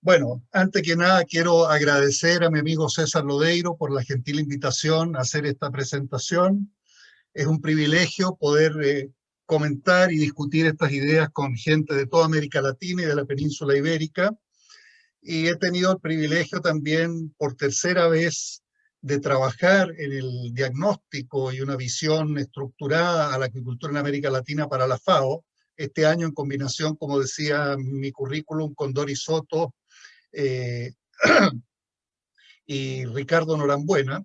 Bueno, antes que nada quiero agradecer a mi amigo César Lodeiro por la gentil invitación a hacer esta presentación. Es un privilegio poder comentar y discutir estas ideas con gente de toda América Latina y de la península ibérica. Y he tenido el privilegio también por tercera vez de trabajar en el diagnóstico y una visión estructurada a la agricultura en América Latina para la FAO. Este año en combinación, como decía mi currículum, con Doris Soto, eh, y Ricardo Norambuena.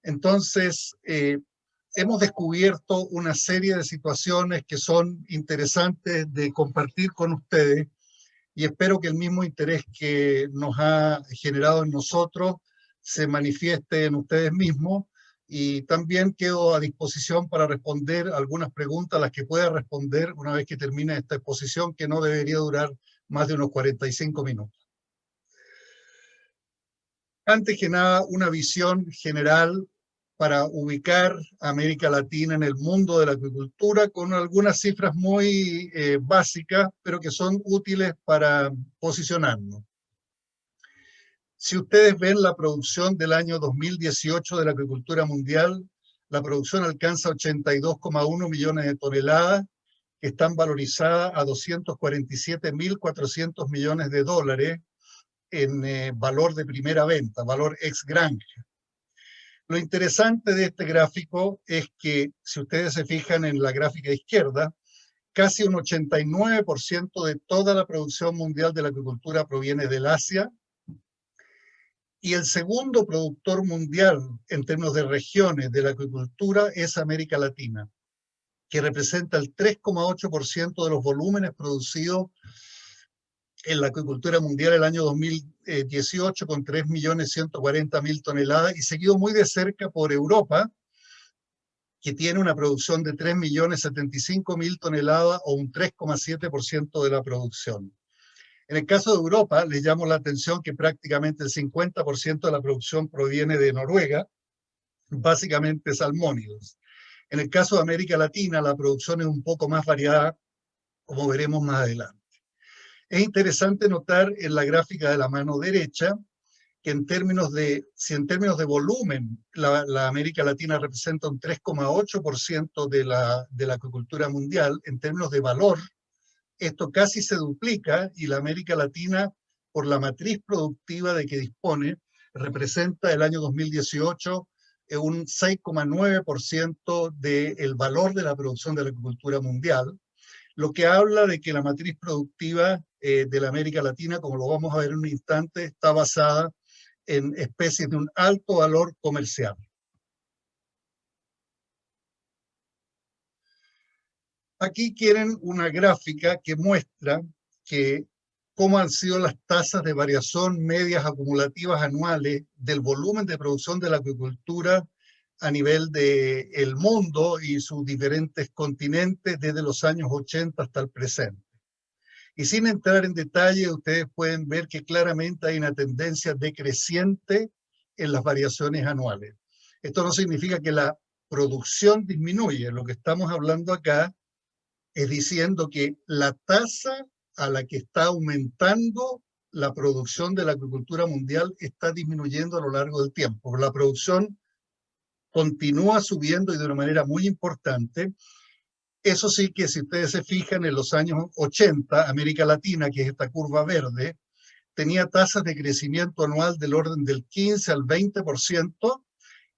Entonces, hemos descubierto una serie de situaciones que son interesantes de compartir con ustedes y espero que el mismo interés que nos ha generado en nosotros se manifieste en ustedes mismos, y también quedo a disposición para responder algunas preguntas a las que pueda responder una vez que termine esta exposición, que no debería durar más de unos 45 minutos. Antes que nada, una visión general para ubicar a América Latina en el mundo de la agricultura con algunas cifras muy básicas, pero que son útiles para posicionarnos. Si ustedes ven la producción del año 2018 de la agricultura mundial, la producción alcanza 82,1 millones de toneladas, que están valorizadas a 247.400 millones de dólares en valor de primera venta, valor ex granja. Lo interesante de este gráfico es que, si ustedes se fijan en la gráfica izquierda, casi un 89% de toda la producción mundial de la agricultura proviene del Asia, y el segundo productor mundial en términos de regiones de la agricultura es América Latina, que representa el 3,8% de los volúmenes producidos en la acuicultura mundial el año 2018 con 3.140.000 toneladas, y seguido muy de cerca por Europa, que tiene una producción de 3.075.000 toneladas o un 3,7% de la producción. En el caso de Europa, les llamo la atención que prácticamente el 50% de la producción proviene de Noruega, básicamente salmónidos. En el caso de América Latina, la producción es un poco más variada, como veremos más adelante. Es interesante notar en la gráfica de la mano derecha que si en términos de volumen la América Latina representa un 3,8% de la acuicultura mundial, en términos de valor, esto casi se duplica, y la América Latina, por la matriz productiva de que dispone, representa el año 2018 un 6,9% del valor de la producción de la agricultura mundial, lo que habla de que la matriz productiva de la América Latina, como lo vamos a ver en un instante, está basada en especies de un alto valor comercial. Aquí quieren una gráfica que muestra que cómo han sido las tasas de variación medias acumulativas anuales del volumen de producción de la acuicultura a nivel del mundo y sus diferentes continentes desde los años 80 hasta el presente. Y sin entrar en detalle, ustedes pueden ver que claramente hay una tendencia decreciente en las variaciones anuales. Esto no significa que la producción disminuye. Lo que estamos hablando acá es diciendo que la tasa a la que está aumentando la producción de la agricultura mundial está disminuyendo a lo largo del tiempo. La producción continúa subiendo y de una manera muy importante. Eso sí, que si ustedes se fijan, en los años 80, América Latina, que es esta curva verde, tenía tasas de crecimiento anual del orden del 15 al 20%,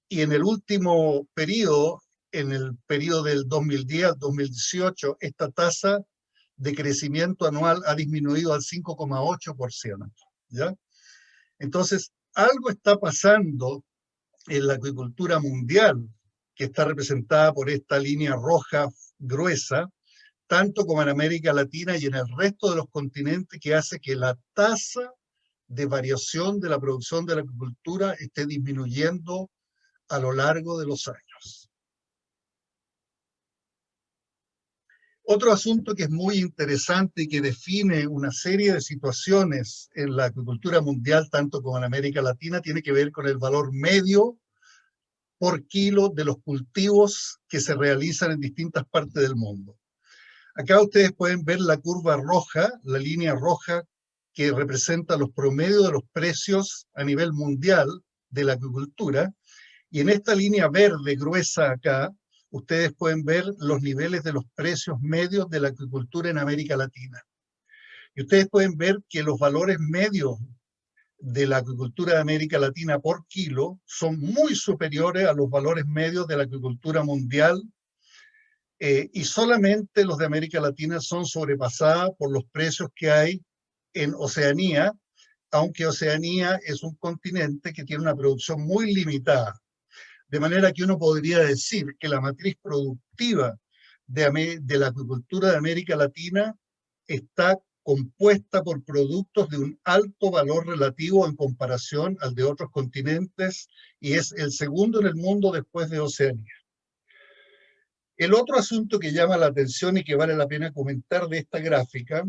y en el último periodo, en el periodo del 2010 al 2018, esta tasa de crecimiento anual ha disminuido al 5,8%. ¿Ya? Entonces, algo está pasando en la acuicultura mundial, que está representada por esta línea roja gruesa, tanto como en América Latina y en el resto de los continentes, que hace que la tasa de variación de la producción de la agricultura esté disminuyendo a lo largo de los años. Otro asunto que es muy interesante y que define una serie de situaciones en la agricultura mundial, tanto como en América Latina, tiene que ver con el valor medio por kilo de los cultivos que se realizan en distintas partes del mundo. Acá ustedes pueden ver la curva roja, la línea roja que representa los promedios de los precios a nivel mundial de la acuicultura, y en esta línea verde gruesa acá, ustedes pueden ver los niveles de los precios medios de la acuicultura en América Latina. Y ustedes pueden ver que los valores medios de la acuicultura de América Latina por kilo son muy superiores a los valores medios de la acuicultura mundial, y solamente los de América Latina son sobrepasados por los precios que hay en Oceanía, aunque Oceanía es un continente que tiene una producción muy limitada. De manera que uno podría decir que la matriz productiva de la acuicultura de América Latina está compuesta por productos de un alto valor relativo en comparación al de otros continentes, y es el segundo en el mundo después de Oceanía. El otro asunto que llama la atención y que vale la pena comentar de esta gráfica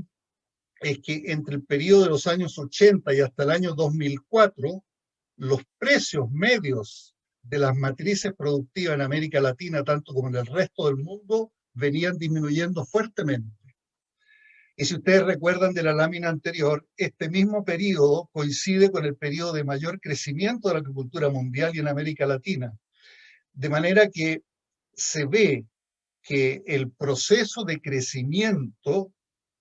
es que entre el periodo de los años 80 y hasta el año 2004, los precios medios de las matrices productivas en América Latina, tanto como en el resto del mundo, venían disminuyendo fuertemente. Y si ustedes recuerdan de la lámina anterior, este mismo periodo coincide con el periodo de mayor crecimiento de la agricultura mundial y en América Latina. De manera que se ve que el proceso de crecimiento,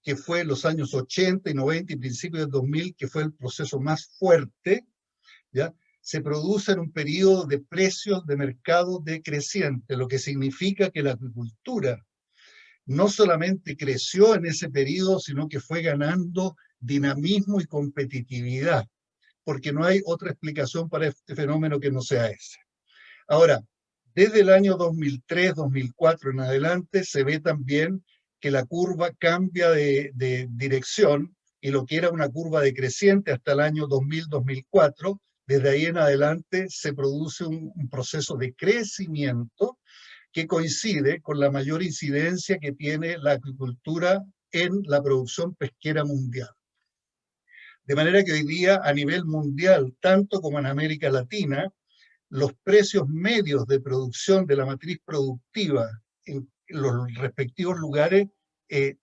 que fue en los años 80 y 90 y principios del 2000, que fue el proceso más fuerte, ¿ya?, se produce en un periodo de precios de mercado decreciente, lo que significa que la agricultura no solamente creció en ese periodo, sino que fue ganando dinamismo y competitividad, porque no hay otra explicación para este fenómeno que no sea ese. Ahora, desde el año 2003, 2004 en adelante, se ve también que la curva cambia de dirección, y lo que era una curva decreciente hasta el año 2000, 2004, desde ahí en adelante se produce un proceso de crecimiento que coincide con la mayor incidencia que tiene la acuicultura en la producción pesquera mundial. De manera que hoy día, a nivel mundial, tanto como en América Latina, los precios medios de producción de la matriz productiva en los respectivos lugares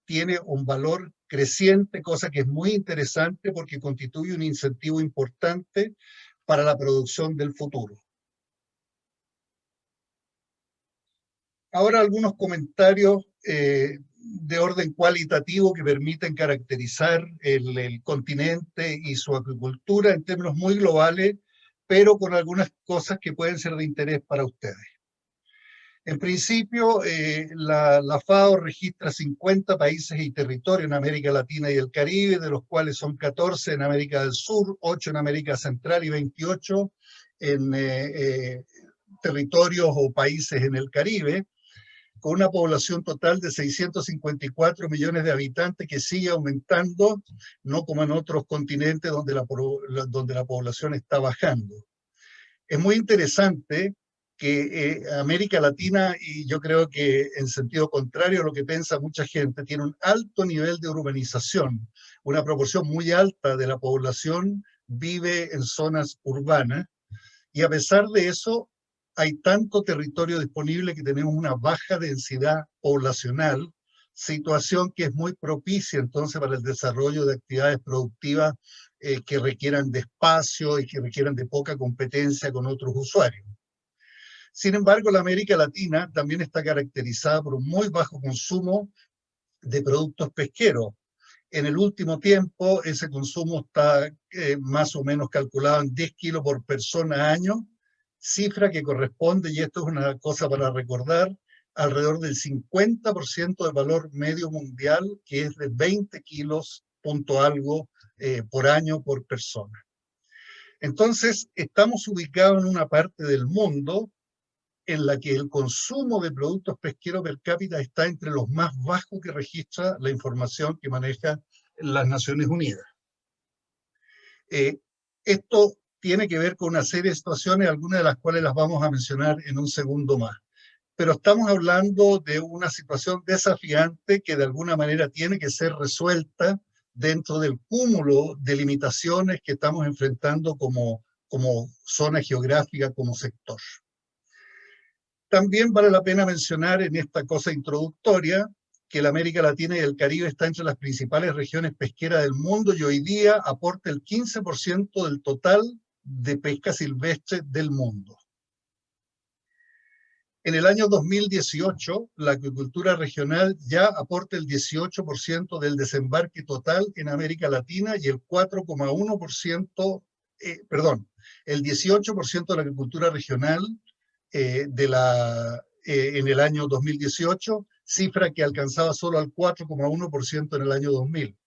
tiene un valor creciente, cosa que es muy interesante porque constituye un incentivo importante para la producción del futuro. Ahora algunos comentarios de orden cualitativo que permiten caracterizar el continente y su acuicultura en términos muy globales, pero con algunas cosas que pueden ser de interés para ustedes. En principio, la FAO registra 50 países y territorios en América Latina y el Caribe, de los cuales son 14 en América del Sur, 8 en América Central y 28 en territorios o países en el Caribe, con una población total de 654 millones de habitantes que sigue aumentando, no como en otros continentes donde la población está bajando. Es muy interesante que América Latina, y yo creo que en sentido contrario a lo que piensa mucha gente, tiene un alto nivel de urbanización. Una proporción muy alta de la población vive en zonas urbanas, y a pesar de eso, hay tanto territorio disponible que tenemos una baja densidad poblacional, situación que es muy propicia entonces para el desarrollo de actividades productivas que requieran de espacio y que requieran de poca competencia con otros usuarios. Sin embargo, la América Latina también está caracterizada por un muy bajo consumo de productos pesqueros. En el último tiempo, ese consumo está más o menos calculado en 10 kilos por persona año, cifra que corresponde, y esto es una cosa para recordar, alrededor del 50% del valor medio mundial, que es de 20 kilos punto algo por año por persona. Entonces, estamos ubicados en una parte del mundo en la que el consumo de productos pesqueros per cápita está entre los más bajos que registra la información que maneja las Naciones Unidas. Esto tiene que ver con una serie de situaciones, algunas de las cuales las vamos a mencionar en un segundo más. Pero estamos hablando de una situación desafiante que de alguna manera tiene que ser resuelta dentro del cúmulo de limitaciones que estamos enfrentando como zona geográfica, como sector. También vale la pena mencionar en esta cosa introductoria que la América Latina y el Caribe está entre las principales regiones pesqueras del mundo y hoy día aporta el 15% del total de pesca silvestre del mundo. En el año 2018, la acuicultura regional ya aporta el 18% del desembarque total en América Latina y el 4,1%, el 18% de la agricultura regional en el año 2018, cifra que alcanzaba solo al 4,1% en el año 2000.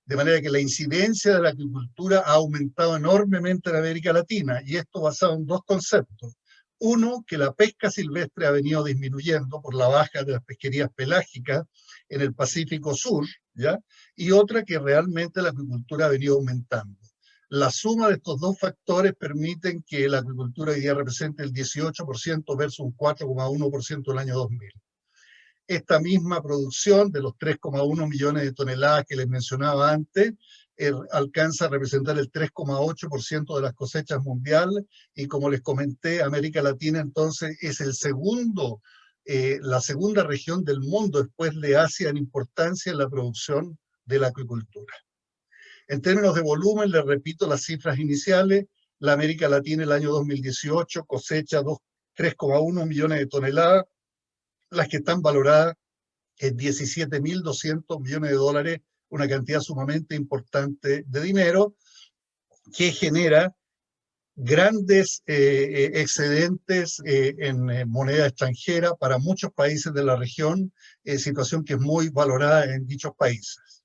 De manera que la incidencia de la agricultura ha aumentado enormemente en América Latina, y esto basado en dos conceptos. Uno, que la pesca silvestre ha venido disminuyendo por la baja de las pesquerías pelágicas en el Pacífico Sur, ¿ya? Y otra, que realmente la agricultura ha venido aumentando. La suma de estos dos factores permiten que la agricultura hoy día represente el 18% versus un 4,1% el año 2000. Esta misma producción de los 3,1 millones de toneladas que les mencionaba antes, alcanza a representar el 3,8% de las cosechas mundiales, y como les comenté, América Latina entonces es la segunda región del mundo después de Asia en importancia en la producción de la acuicultura. En términos de volumen, les repito las cifras iniciales: la América Latina el año 2018 cosecha 3,1 millones de toneladas, las que están valoradas en 17.200 millones de dólares, una cantidad sumamente importante de dinero, que genera grandes excedentes en moneda extranjera para muchos países de la región, situación que es muy valorada en dichos países.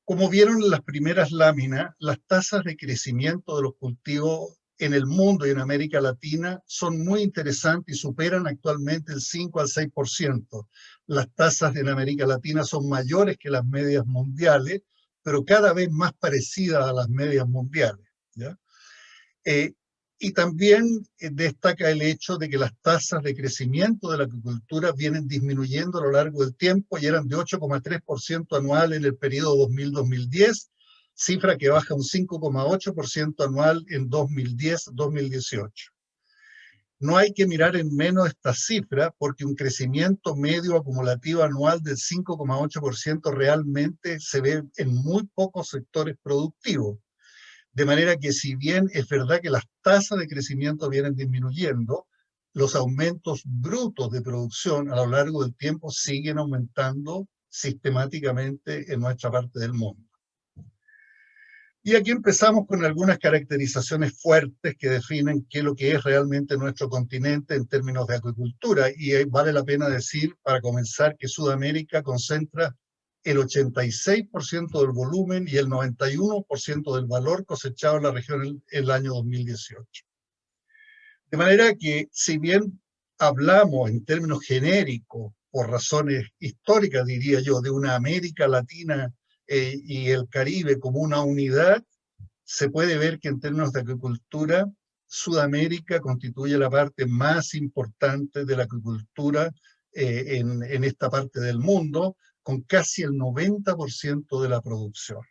Como vieron en las primeras láminas, las tasas de crecimiento de los cultivos en el mundo y en América Latina son muy interesantes y superan actualmente el 5 al 6%. Las tasas en América Latina son mayores que las medias mundiales, pero cada vez más parecidas a las medias mundiales, ¿ya? Y también destaca el hecho de que las tasas de crecimiento de la agricultura vienen disminuyendo a lo largo del tiempo y eran de 8,3% anual en el periodo 2000-2010, cifra que baja un 5,8% anual en 2010-2018. No hay que mirar en menos esta cifra, porque un crecimiento medio acumulativo anual del 5,8% realmente se ve en muy pocos sectores productivos. De manera que, si bien es verdad que las tasas de crecimiento vienen disminuyendo, los aumentos brutos de producción a lo largo del tiempo siguen aumentando sistemáticamente en nuestra parte del mundo. Y aquí empezamos con algunas caracterizaciones fuertes que definen qué es lo que es realmente nuestro continente en términos de acuicultura. Y vale la pena decir, para comenzar, que Sudamérica concentra el 86% del volumen y el 91% del valor cosechado en la región en el año 2018. De manera que, si bien hablamos en términos genéricos, por razones históricas, diría yo, de una América Latina y el Caribe como una unidad, se puede ver que en términos de agricultura, Sudamérica constituye la parte más importante de la agricultura en esta parte del mundo, con casi el 90% de la producción.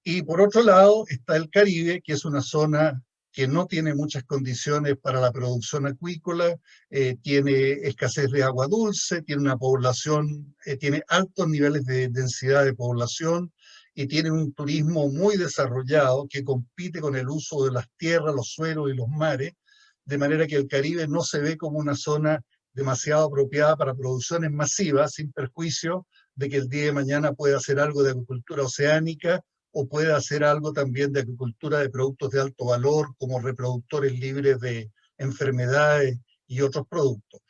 Y por otro lado está el Caribe, que es una zona que no tiene muchas condiciones para la producción acuícola, tiene escasez de agua dulce, tiene una población, tiene altos niveles de densidad de población y tiene un turismo muy desarrollado que compite con el uso de las tierras, los suelos y los mares, de manera que el Caribe no se ve como una zona demasiado apropiada para producciones masivas, sin perjuicio de que el día de mañana pueda hacer algo de agricultura oceánica o puede hacer algo también de agricultura de productos de alto valor, como reproductores libres de enfermedades y otros productos.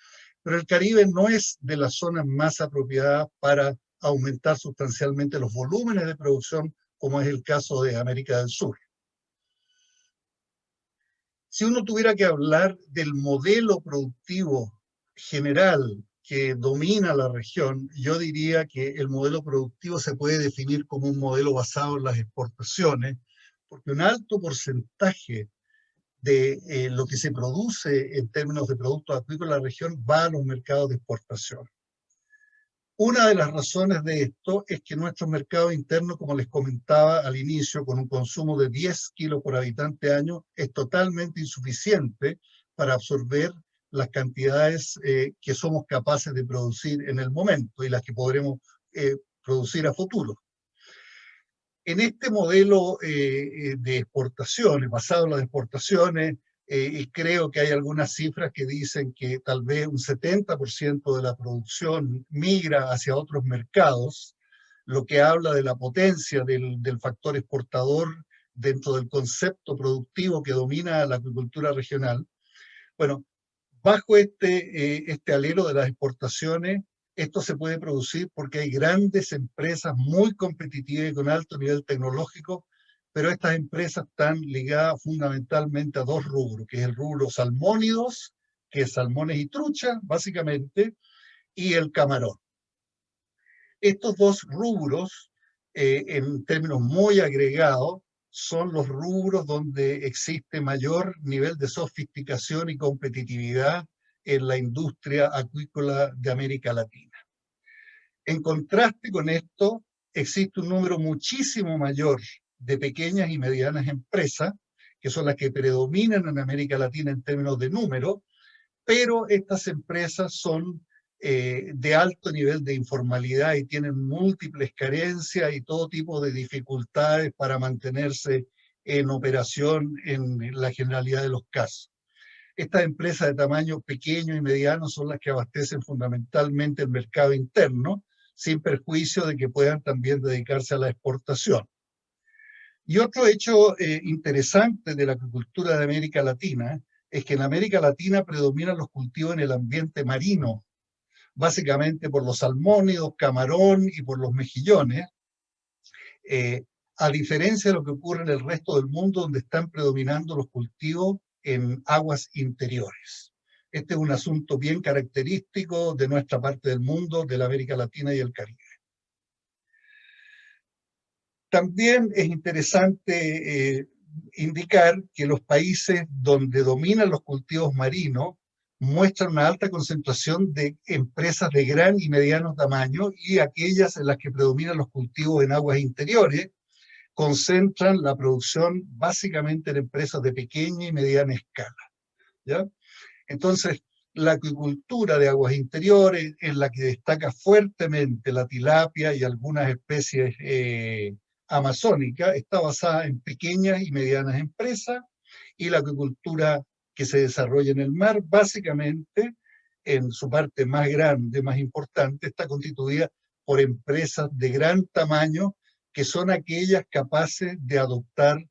Pero el Caribe no es de las zonas más apropiadas para aumentar sustancialmente los volúmenes de producción, como es el caso de América del Sur. Si uno tuviera que hablar del modelo productivo general que domina la región, yo diría que el modelo productivo se puede definir como un modelo basado en las exportaciones, porque un alto porcentaje de lo que se produce en términos de productos agrícolas en la región va a los mercados de exportación. Una de las razones de esto es que nuestro mercado interno, como les comentaba al inicio, con un consumo de 10 kilos por habitante año, es totalmente insuficiente para absorber las cantidades que somos capaces de producir en el momento y las que podremos producir a futuro. En este modelo de exportaciones, basado en las exportaciones, y creo que hay algunas cifras que dicen que tal vez un 70% de la producción migra hacia otros mercados, lo que habla de la potencia del factor exportador dentro del concepto productivo que domina la agricultura regional. Bueno, bajo este alero de las exportaciones, esto se puede producir porque hay grandes empresas muy competitivas y con alto nivel tecnológico, pero estas empresas están ligadas fundamentalmente a dos rubros, que es el rubro salmónidos, que es salmones y trucha, básicamente, y el camarón. Estos dos rubros, en términos muy agregados, son los rubros donde existe mayor nivel de sofisticación y competitividad en la industria acuícola de América Latina. En contraste con esto, existe un número muchísimo mayor de pequeñas y medianas empresas, que son las que predominan en América Latina en términos de número, pero estas empresas son de alto nivel de informalidad y tienen múltiples carencias y todo tipo de dificultades para mantenerse en operación en la generalidad de los casos. Estas empresas de tamaño pequeño y mediano son las que abastecen fundamentalmente el mercado interno, sin perjuicio de que puedan también dedicarse a la exportación. Y otro hecho interesante de la agricultura de América Latina es que en América Latina predominan los cultivos en el ambiente marino, básicamente por los salmónidos, camarón y por los mejillones, a diferencia de lo que ocurre en el resto del mundo, donde están predominando los cultivos en aguas interiores. Este es un asunto bien característico de nuestra parte del mundo, de la América Latina y el Caribe. También es interesante indicar que los países donde dominan los cultivos marinos muestran una alta concentración de empresas de gran y mediano tamaño, y aquellas en las que predominan los cultivos en aguas interiores concentran la producción básicamente en empresas de pequeña y mediana escala, ¿ya? Entonces, la acuicultura de aguas interiores, en la que destaca fuertemente la tilapia y algunas especies amazónicas, está basada en pequeñas y medianas empresas, y la acuicultura que se desarrolla en el mar, básicamente, en su parte más grande, más importante, está constituida por empresas de gran tamaño, que son aquellas capaces de adoptar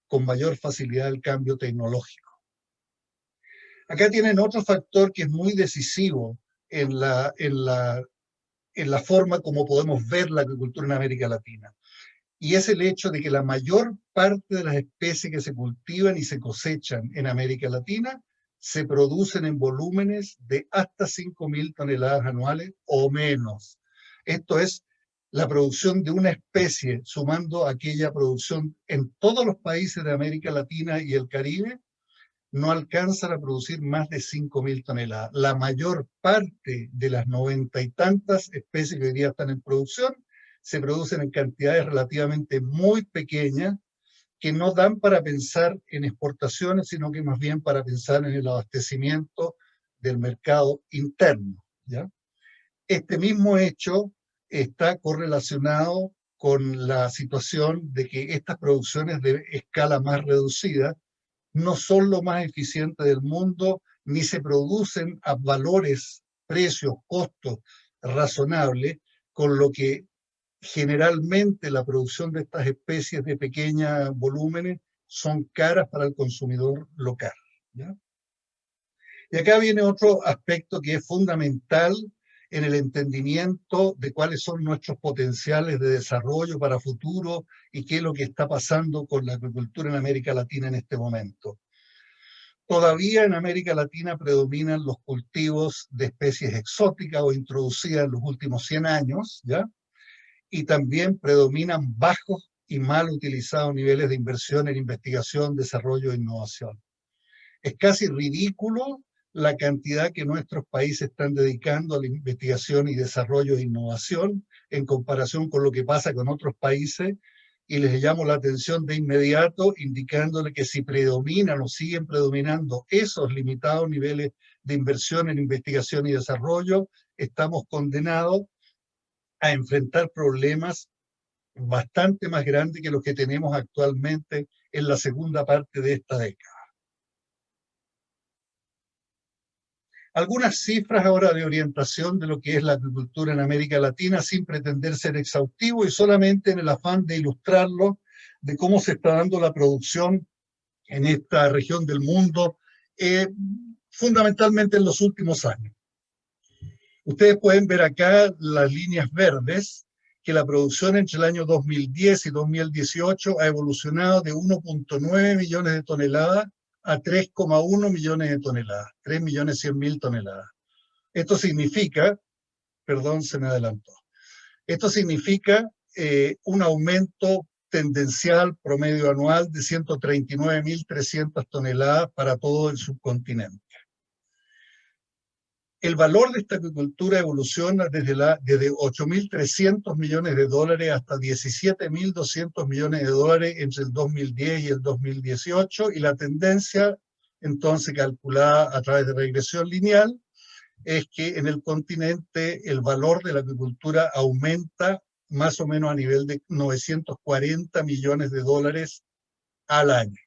con mayor facilidad el cambio tecnológico. Acá tienen otro factor que es muy decisivo en la forma como podemos ver la agricultura en América Latina. Y es el hecho de que la mayor parte de las especies que se cultivan y se cosechan en América Latina se producen en volúmenes de hasta 5.000 toneladas anuales o menos. Esto es la producción de una especie, sumando aquella producción en todos los países de América Latina y el Caribe, no alcanzan a producir más de 5.000 toneladas. La mayor parte de las 90 y tantas especies que hoy día están en producción se producen en cantidades relativamente muy pequeñas, que no dan para pensar en exportaciones, sino que más bien para pensar en el abastecimiento del mercado interno, ¿ya? Este mismo hecho está correlacionado con la situación de que estas producciones de escala más reducida no son lo más eficientes del mundo, ni se producen a valores, precios, costos razonables, con lo que generalmente la producción de estas especies de pequeños volúmenes son caras para el consumidor local, ¿ya? Y acá viene otro aspecto que es fundamental en el entendimiento de cuáles son nuestros potenciales de desarrollo para futuro y qué es lo que está pasando con la agricultura en América Latina en este momento. Todavía en América Latina predominan los cultivos de especies exóticas o introducidas en los últimos 100 años, ¿ya? Y también predominan bajos y mal utilizados niveles de inversión en investigación, desarrollo e innovación. Es casi ridículo la cantidad que nuestros países están dedicando a la investigación y desarrollo e innovación en comparación con lo que pasa con otros países, y les llamo la atención de inmediato, indicándole que si predominan o siguen predominando esos limitados niveles de inversión en investigación y desarrollo, estamos condenados a enfrentar problemas bastante más grandes que los que tenemos actualmente en la segunda parte de esta década. Algunas cifras ahora de orientación de lo que es la agricultura en América Latina, sin pretender ser exhaustivo y solamente en el afán de ilustrarlo, de cómo se está dando la producción en esta región del mundo, fundamentalmente en los últimos años. Ustedes pueden ver acá las líneas verdes, que la producción entre el año 2010 y 2018 ha evolucionado de 1.9 millones de toneladas a 3,1 millones de toneladas, 3.100.000 toneladas. Esto significa, perdón, se me adelantó, esto significa un aumento tendencial promedio anual de 139.300 toneladas para todo el subcontinente. El valor de esta agricultura evoluciona desde 8.300 millones de dólares hasta 17.200 millones de dólares entre el 2010 y el 2018, y la tendencia, entonces calculada a través de regresión lineal, es que en el continente el valor de la agricultura aumenta más o menos a nivel de 940 millones de dólares al año.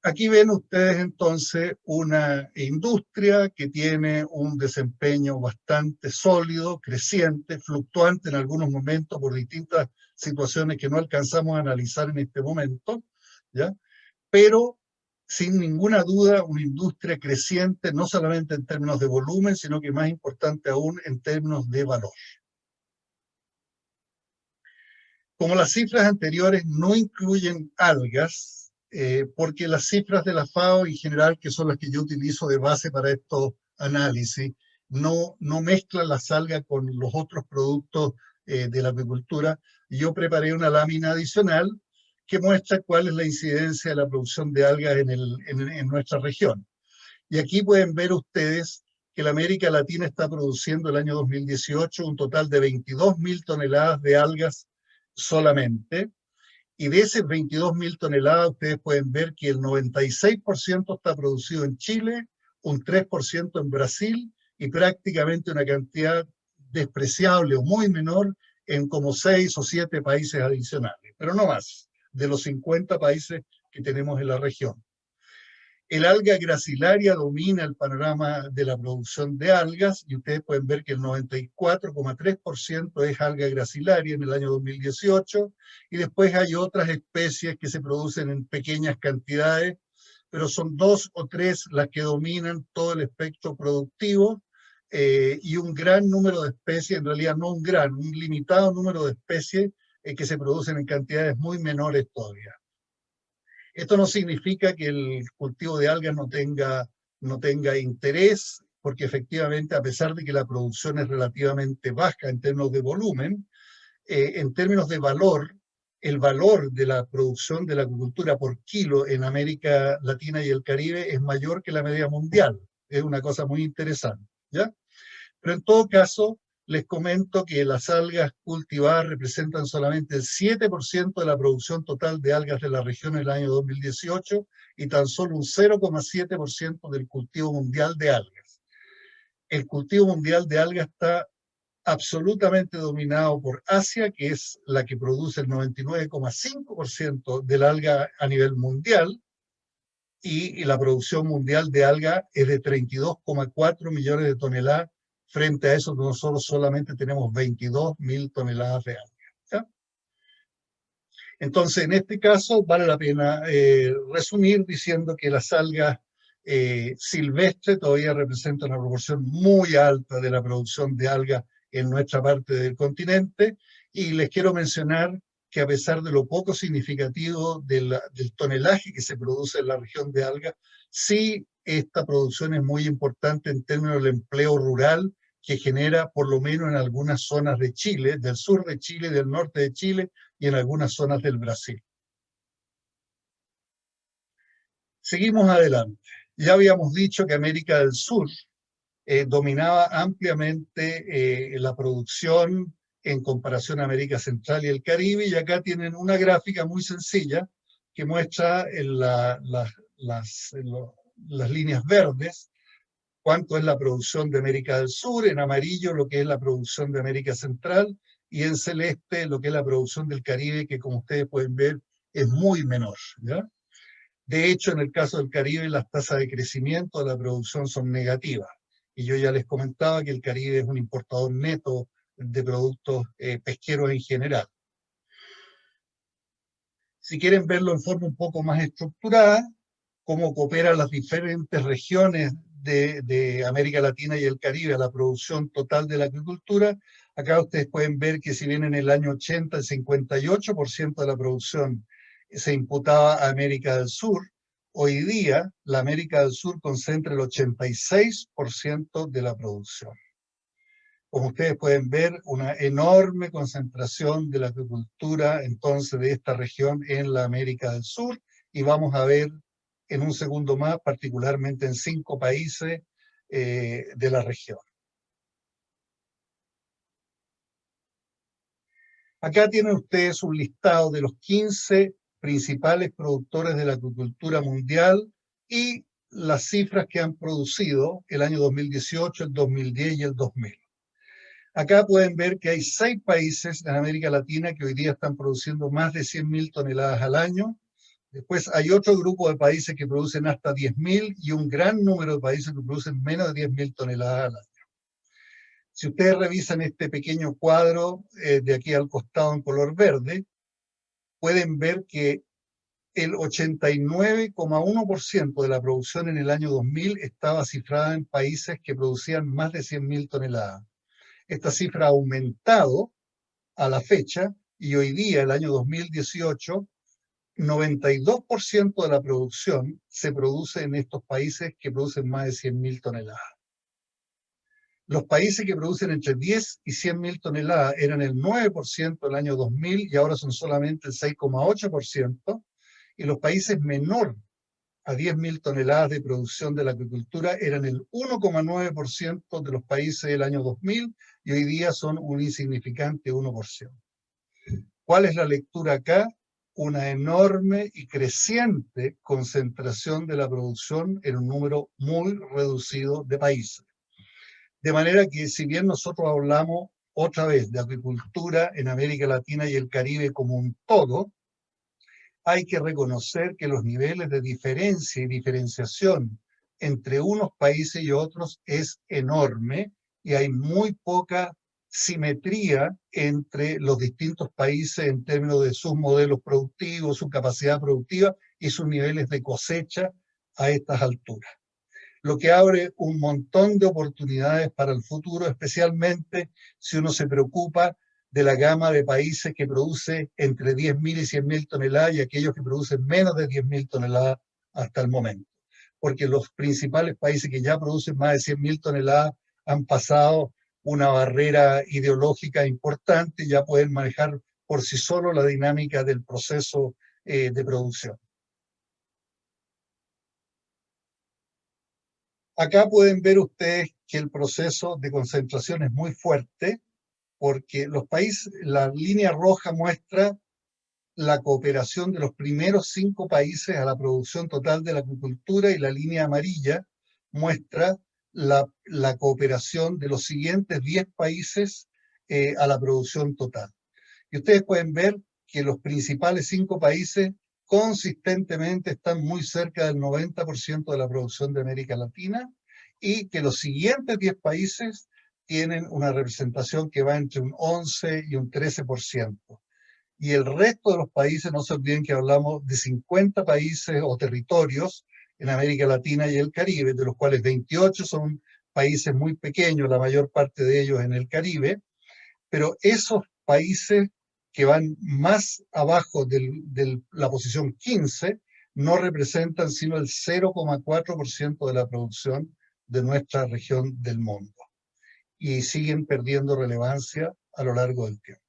Aquí ven ustedes entonces una industria que tiene un desempeño bastante sólido, creciente, fluctuante en algunos momentos por distintas situaciones que no alcanzamos a analizar en este momento, ¿ya? Pero sin ninguna duda una industria creciente, no solamente en términos de volumen, sino que más importante aún en términos de valor. Como las cifras anteriores no incluyen algas, porque las cifras de la FAO en general, que son las que yo utilizo de base para estos análisis, no mezclan las algas con los otros productos de la agricultura. Yo preparé una lámina adicional que muestra cuál es la incidencia de la producción de algas en nuestra región. Y aquí pueden ver ustedes que la América Latina está produciendo el año 2018 un total de 22.000 toneladas de algas solamente, y de esas 22.000 toneladas ustedes pueden ver que el 96% está producido en Chile, un 3% en Brasil y prácticamente una cantidad despreciable o muy menor en como 6 o 7 países adicionales, pero no más, de los 50 países que tenemos en la región. El alga gracilaria domina el panorama de la producción de algas y ustedes pueden ver que el 94,3% es alga gracilaria en el año 2018, y después hay otras especies que se producen en pequeñas cantidades, pero son 2 o 3 las que dominan todo el espectro productivo, y un gran número de especies, en realidad no un gran, un limitado número de especies que se producen en cantidades muy menores todavía. Esto no significa que el cultivo de algas no tenga interés, porque efectivamente, a pesar de que la producción es relativamente baja en términos de volumen, en términos de valor, el valor de la producción de la agricultura por kilo en América Latina y el Caribe es mayor que la media mundial. Es una cosa muy interesante, ¿ya? Pero en todo caso, les comento que las algas cultivadas representan solamente el 7% de la producción total de algas de la región en el año 2018 y tan solo un 0,7% del cultivo mundial de algas. El cultivo mundial de algas está absolutamente dominado por Asia, que es la que produce el 99,5% del alga a nivel mundial, y la producción mundial de alga es de 32,4 millones de toneladas. Frente a eso, nosotros solamente tenemos 22.000 toneladas de algas, ¿ya? Entonces, en este caso, vale la pena resumir diciendo que las algas silvestres todavía representan una proporción muy alta de la producción de algas en nuestra parte del continente, y les quiero mencionar que a pesar de lo poco significativo del tonelaje que se produce en la región de algas, sí esta producción es muy importante en términos del empleo rural que genera por lo menos en algunas zonas de Chile, del sur de Chile, del norte de Chile y en algunas zonas del Brasil. Seguimos adelante. Ya habíamos dicho que América del Sur dominaba ampliamente la producción en comparación a América Central y el Caribe, y acá tienen una gráfica muy sencilla que muestra en las líneas verdes cuánto es la producción de América del Sur, en amarillo lo que es la producción de América Central, y en celeste lo que es la producción del Caribe, que como ustedes pueden ver es muy menor, ¿ya? De hecho, en el caso del Caribe, las tasas de crecimiento de la producción son negativas. Y yo ya les comentaba que el Caribe es un importador neto de productos pesqueros en general. Si quieren verlo en forma un poco más estructurada, cómo cooperan las diferentes regiones de América Latina y el Caribe a la producción total de la agricultura, acá ustedes pueden ver que si bien en el año 80 el 58% de la producción se imputaba a América del Sur, hoy día la América del Sur concentra el 86% de la producción. Como ustedes pueden ver, una enorme concentración de la agricultura entonces de esta región en la América del Sur, y vamos a ver en un segundo más, particularmente en 5 países de la región. Acá tienen ustedes un listado de los 15 principales productores de la agricultura mundial y las cifras que han producido el año 2018, el 2010 y el 2000. Acá pueden ver que hay 6 países en América Latina que hoy día están produciendo más de 100.000 toneladas al año. Después hay otro grupo de países que producen hasta 10.000 y un gran número de países que producen menos de 10.000 toneladas al año. Si ustedes revisan este pequeño cuadro de aquí al costado en color verde, pueden ver que el 89,1% de la producción en el año 2000 estaba cifrada en países que producían más de 100.000 toneladas. Esta cifra ha aumentado a la fecha y hoy día, el año 2018, 92% de la producción se produce en estos países que producen más de 100.000 toneladas. Los países que producen entre 10 y 100.000 toneladas eran el 9% el año 2000 y ahora son solamente el 6,8%, y los países menor a 10.000 toneladas de producción de la agricultura eran el 1,9% de los países del año 2000 y hoy día son un insignificante 1%. ¿Cuál es la lectura acá? Una enorme y creciente concentración de la producción en un número muy reducido de países. De manera que si bien nosotros hablamos otra vez de agricultura en América Latina y el Caribe como un todo, hay que reconocer que los niveles de diferencia y diferenciación entre unos países y otros es enorme y hay muy poca simetría entre los distintos países en términos de sus modelos productivos, su capacidad productiva y sus niveles de cosecha a estas alturas. Lo que abre un montón de oportunidades para el futuro, especialmente si uno se preocupa de la gama de países que produce entre 10.000 y 100.000 toneladas y aquellos que producen menos de 10.000 toneladas hasta el momento. Porque los principales países que ya producen más de 100.000 toneladas han pasado una barrera ideológica importante y ya pueden manejar por sí solos la dinámica del proceso de producción. Acá pueden ver ustedes que el proceso de concentración es muy fuerte porque los países, la línea roja muestra la cooperación de los primeros 5 países a la producción total de la agricultura y la línea amarilla muestra la cooperación de los siguientes 10 países a la producción total. Y ustedes pueden ver que los principales 5 países consistentemente están muy cerca del 90% de la producción de América Latina y que los siguientes 10 países tienen una representación que va entre un 11 y un 13%. Y el resto de los países, no se olviden que hablamos de 50 países o territorios en América Latina y el Caribe, de los cuales 28 son países muy pequeños, la mayor parte de ellos en el Caribe, pero esos países que van más abajo de la posición 15 no representan sino el 0,4% de la producción de nuestra región del mundo y siguen perdiendo relevancia a lo largo del tiempo.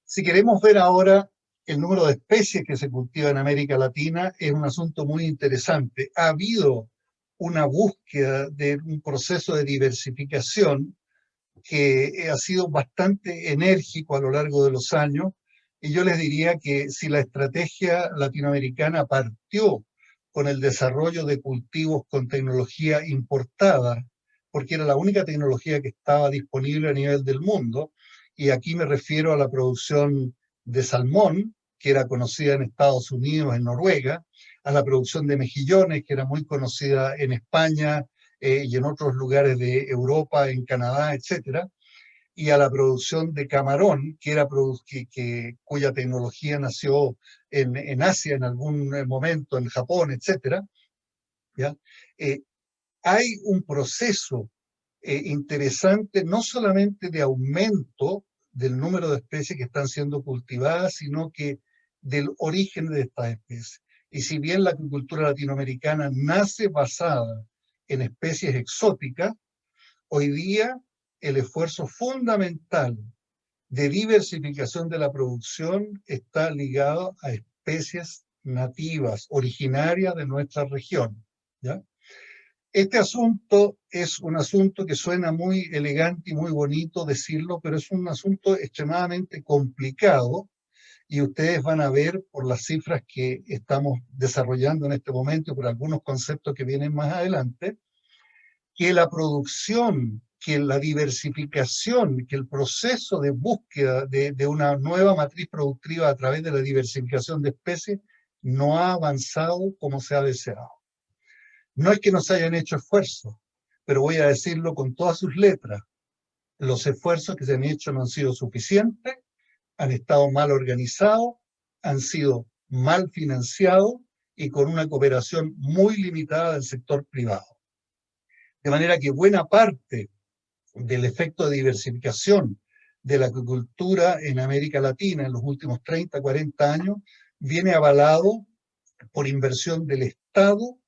Si queremos ver ahora el número de especies que se cultivan en América Latina, es un asunto muy interesante. Ha habido una búsqueda de un proceso de diversificación que ha sido bastante enérgico a lo largo de los años, y yo les diría que si la estrategia latinoamericana partió con el desarrollo de cultivos con tecnología importada, porque era la única tecnología que estaba disponible a nivel del mundo, y aquí me refiero a la producción de salmón, que era conocida en Estados Unidos, en Noruega, a la producción de mejillones, que era muy conocida en España, y en otros lugares de Europa, en Canadá, etcétera, y a la producción de camarón, cuya tecnología nació en Asia en algún momento, en Japón, etcétera, ¿ya? Eh, Hay un proceso interesante, no solamente de aumento del número de especies que están siendo cultivadas, sino que del origen de estas especies. Y si bien la agricultura latinoamericana nace basada en especies exóticas, hoy día el esfuerzo fundamental de diversificación de la producción está ligado a especies nativas, originarias de nuestra región, ¿ya? Este asunto es un asunto que suena muy elegante y muy bonito decirlo, pero es un asunto extremadamente complicado, y ustedes van a ver por las cifras que estamos desarrollando en este momento y por algunos conceptos que vienen más adelante, que la producción, que la diversificación, que el proceso de búsqueda de una nueva matriz productiva a través de la diversificación de especies no ha avanzado como se ha deseado. No es que no se hayan hecho esfuerzos, pero voy a decirlo con todas sus letras. Los esfuerzos que se han hecho no han sido suficientes, han estado mal organizados, han sido mal financiados y con una cooperación muy limitada del sector privado. De manera que buena parte del efecto de diversificación de la agricultura en América Latina en los últimos 30, 40 años viene avalado por inversión del Estado,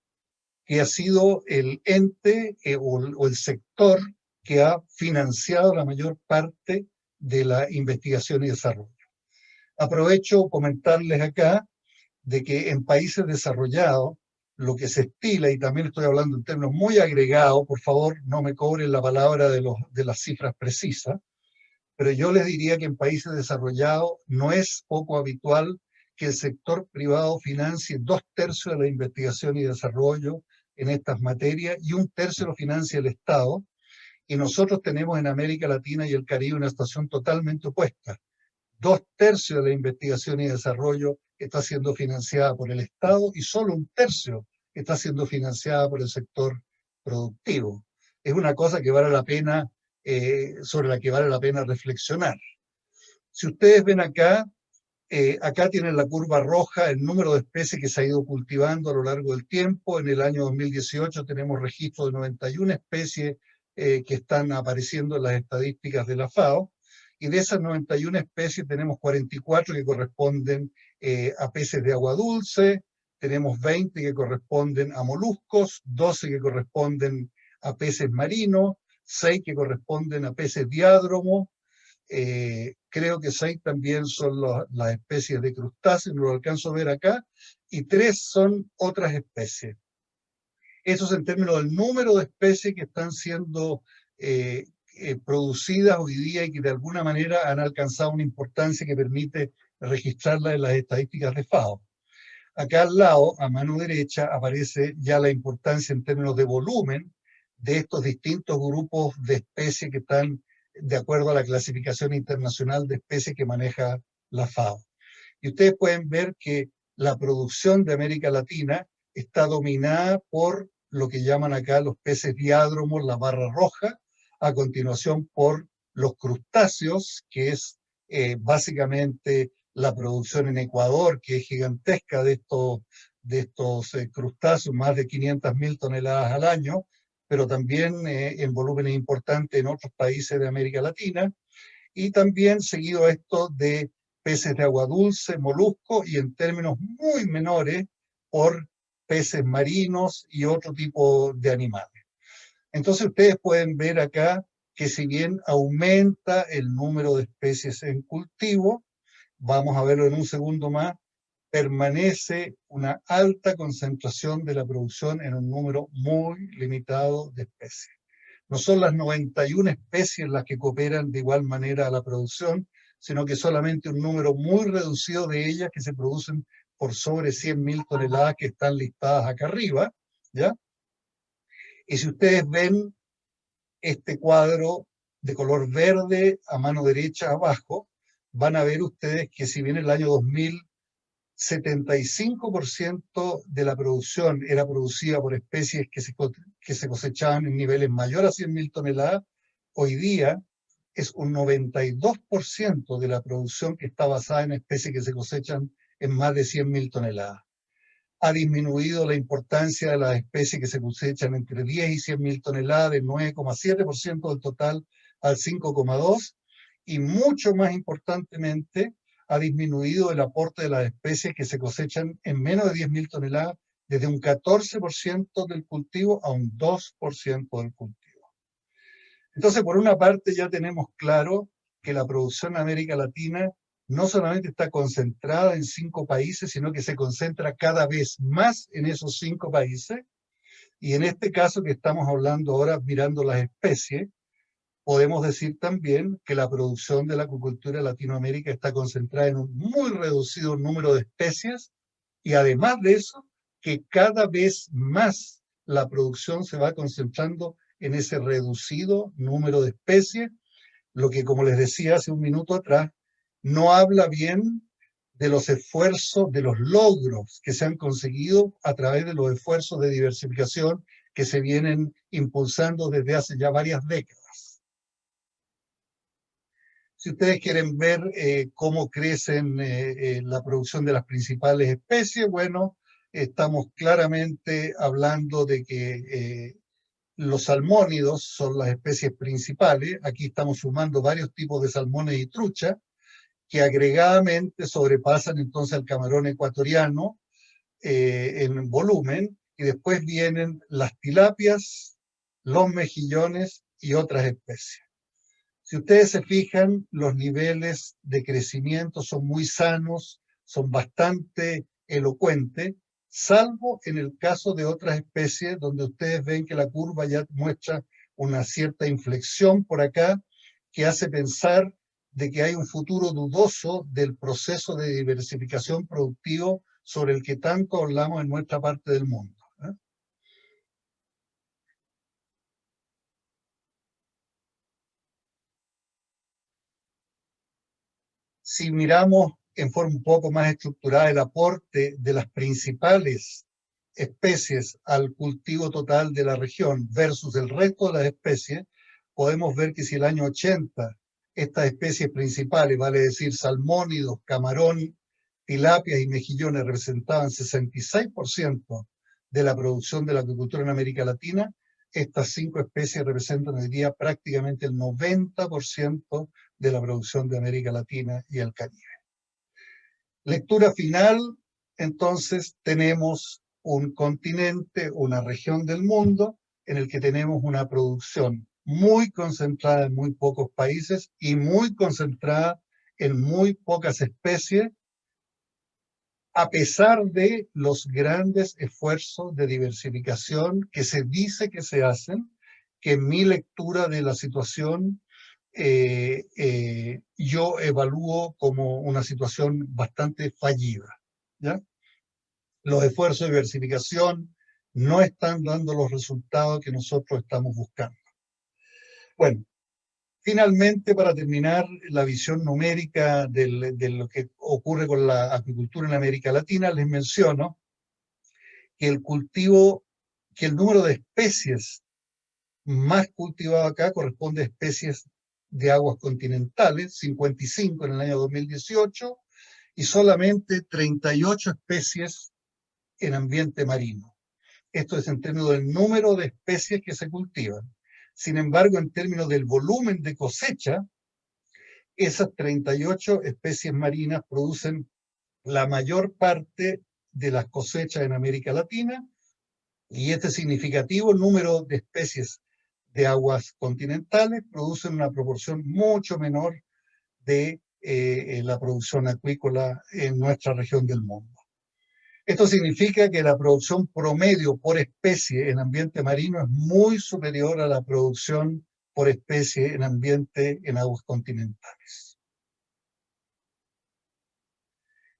que ha sido el ente o el sector que ha financiado la mayor parte de la investigación y desarrollo. Aprovecho comentarles acá de que en países desarrollados, lo que se estila, y también estoy hablando en términos muy agregados, por favor no me cobren la palabra de las cifras precisas, pero yo les diría que en países desarrollados no es poco habitual que el sector privado financie 2/3 de la investigación y desarrollo en estas materias y 1/3 lo financia el Estado. Y nosotros tenemos en América Latina y el Caribe una situación totalmente opuesta. 2/3 de la investigación y desarrollo está siendo financiada por el Estado y solo 1/3 está siendo financiada por el sector productivo. Es una cosa que vale la pena, sobre la que vale la pena reflexionar. Si ustedes ven acá, acá tienen la curva roja, el número de especies que se ha ido cultivando a lo largo del tiempo. En el año 2018 tenemos registro de 91 especies que están apareciendo en las estadísticas de la FAO. Y de esas 91 especies tenemos 44 que corresponden a peces de agua dulce, tenemos 20 que corresponden a moluscos, 12 que corresponden a peces marinos, 6 que corresponden a peces diádromos, creo que 6 también son las especies de crustáceos, no lo alcanzo a ver acá, y 3 son otras especies. Eso es en términos del número de especies que están siendo producidas hoy día y que de alguna manera han alcanzado una importancia que permite registrarlas en las estadísticas de FAO. Acá al lado, a mano derecha, aparece ya la importancia en términos de volumen de estos distintos grupos de especies que están de acuerdo a la clasificación internacional de especies que maneja la FAO. Y ustedes pueden ver que la producción de América Latina está dominada por lo que llaman acá los peces diádromos, la barra roja, a continuación por los crustáceos, que es básicamente la producción en Ecuador, que es gigantesca de estos crustáceos, más de 500.000 toneladas al año, pero también en volúmenes importantes en otros países de América Latina, y también seguido esto de peces de agua dulce, moluscos, y en términos muy menores por peces marinos y otro tipo de animales. Entonces ustedes pueden ver acá que si bien aumenta el número de especies en cultivo, vamos a verlo en un segundo más, permanece una alta concentración de la producción en un número muy limitado de especies. No son las 91 especies las que cooperan de igual manera a la producción, sino que solamente un número muy reducido de ellas que se producen por sobre 100.000 toneladas que están listadas acá arriba, ¿ya? Y si ustedes ven este cuadro de color verde a mano derecha abajo, van a ver ustedes que si bien en el año 2000 75% de la producción era producida por especies que se cosechaban en niveles mayores a 100.000 toneladas, hoy día es un 92% de la producción que está basada en especies que se cosechan en más de 100.000 toneladas. Ha disminuido la importancia de las especies que se cosechan entre 10 y 100.000 toneladas, del 9,7% del total al 5,2%, y mucho más importantemente, ha disminuido el aporte de las especies que se cosechan en menos de 10.000 toneladas, desde un 14% del cultivo a un 2% del cultivo. Entonces, por una parte ya tenemos claro que la producción en América Latina no solamente está concentrada en 5 países, sino que se concentra cada vez más en esos 5 países. Y en este caso que estamos hablando ahora, mirando las especies, podemos decir también que la producción de la acuicultura en Latinoamérica está concentrada en un muy reducido número de especies, y además de eso, que cada vez más la producción se va concentrando en ese reducido número de especies, lo que, como les decía hace un minuto atrás, no habla bien de los esfuerzos, de los logros que se han conseguido a través de los esfuerzos de diversificación que se vienen impulsando desde hace ya varias décadas. Si ustedes quieren ver cómo crecen la producción de las principales especies, bueno, estamos claramente hablando de que los salmónidos son las especies principales. Aquí estamos sumando varios tipos de salmones y trucha, que agregadamente sobrepasan entonces al camarón ecuatoriano en volumen, y después vienen las tilapias, los mejillones y otras especies. Si ustedes se fijan, los niveles de crecimiento son muy sanos, son bastante elocuentes, salvo en el caso de otras especies donde ustedes ven que la curva ya muestra una cierta inflexión por acá, que hace pensar de que hay un futuro dudoso del proceso de diversificación productivo sobre el que tanto hablamos en nuestra parte del mundo. Si miramos en forma un poco más estructurada el aporte de las principales especies al cultivo total de la región versus el resto de las especies, podemos ver que si el año 80 estas especies principales, vale decir salmónidos, camarón, tilapias y mejillones, representaban 66% de la producción de la acuicultura en América Latina, estas 5 especies representan hoy día prácticamente el 90% de la producción de América Latina y el Caribe. Lectura final, entonces tenemos un continente, una región del mundo en el que tenemos una producción muy concentrada en muy pocos países y muy concentrada en muy pocas especies, a pesar de los grandes esfuerzos de diversificación que se dice que se hacen, que en mi lectura de la situación yo evalúo como una situación bastante fallida, ¿ya? Los esfuerzos de diversificación no están dando los resultados que nosotros estamos buscando. Bueno, finalmente, para terminar la visión numérica de lo que ocurre con la acuicultura en América Latina, les menciono que que el número de especies más cultivado acá corresponde a especies de aguas continentales, 55 en el año 2018, y solamente 38 especies en ambiente marino. Esto es en términos del número de especies que se cultivan. Sin embargo, en términos del volumen de cosecha, esas 38 especies marinas producen la mayor parte de las cosechas en América Latina, y este significativo número de especies de aguas continentales producen una proporción mucho menor de la producción acuícola en nuestra región del mundo. Esto significa que la producción promedio por especie en ambiente marino es muy superior a la producción por especie en aguas continentales.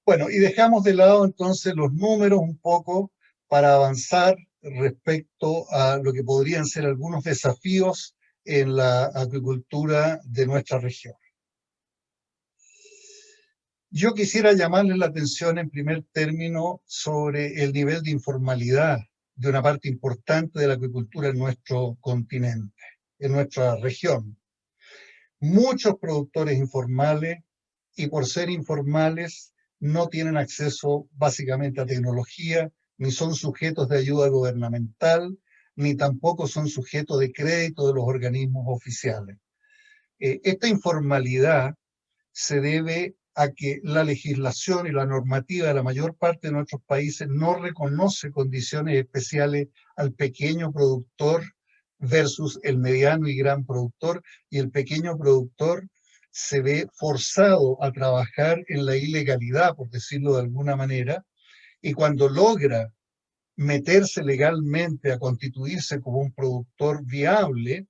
Bueno, y dejamos de lado entonces los números un poco para avanzar respecto a lo que podrían ser algunos desafíos en la acuicultura de nuestra región. Yo quisiera llamarles la atención en primer término sobre el nivel de informalidad de una parte importante de la acuicultura en nuestro continente, en nuestra región. Muchos productores informales, y por ser informales, no tienen acceso básicamente a tecnología, ni son sujetos de ayuda gubernamental, ni tampoco son sujetos de crédito de los organismos oficiales. Esta informalidad se debe a que la legislación y la normativa de la mayor parte de nuestros países no reconoce condiciones especiales al pequeño productor versus el mediano y gran productor, y el pequeño productor se ve forzado a trabajar en la ilegalidad, por decirlo de alguna manera, y cuando logra meterse legalmente a constituirse como un productor viable,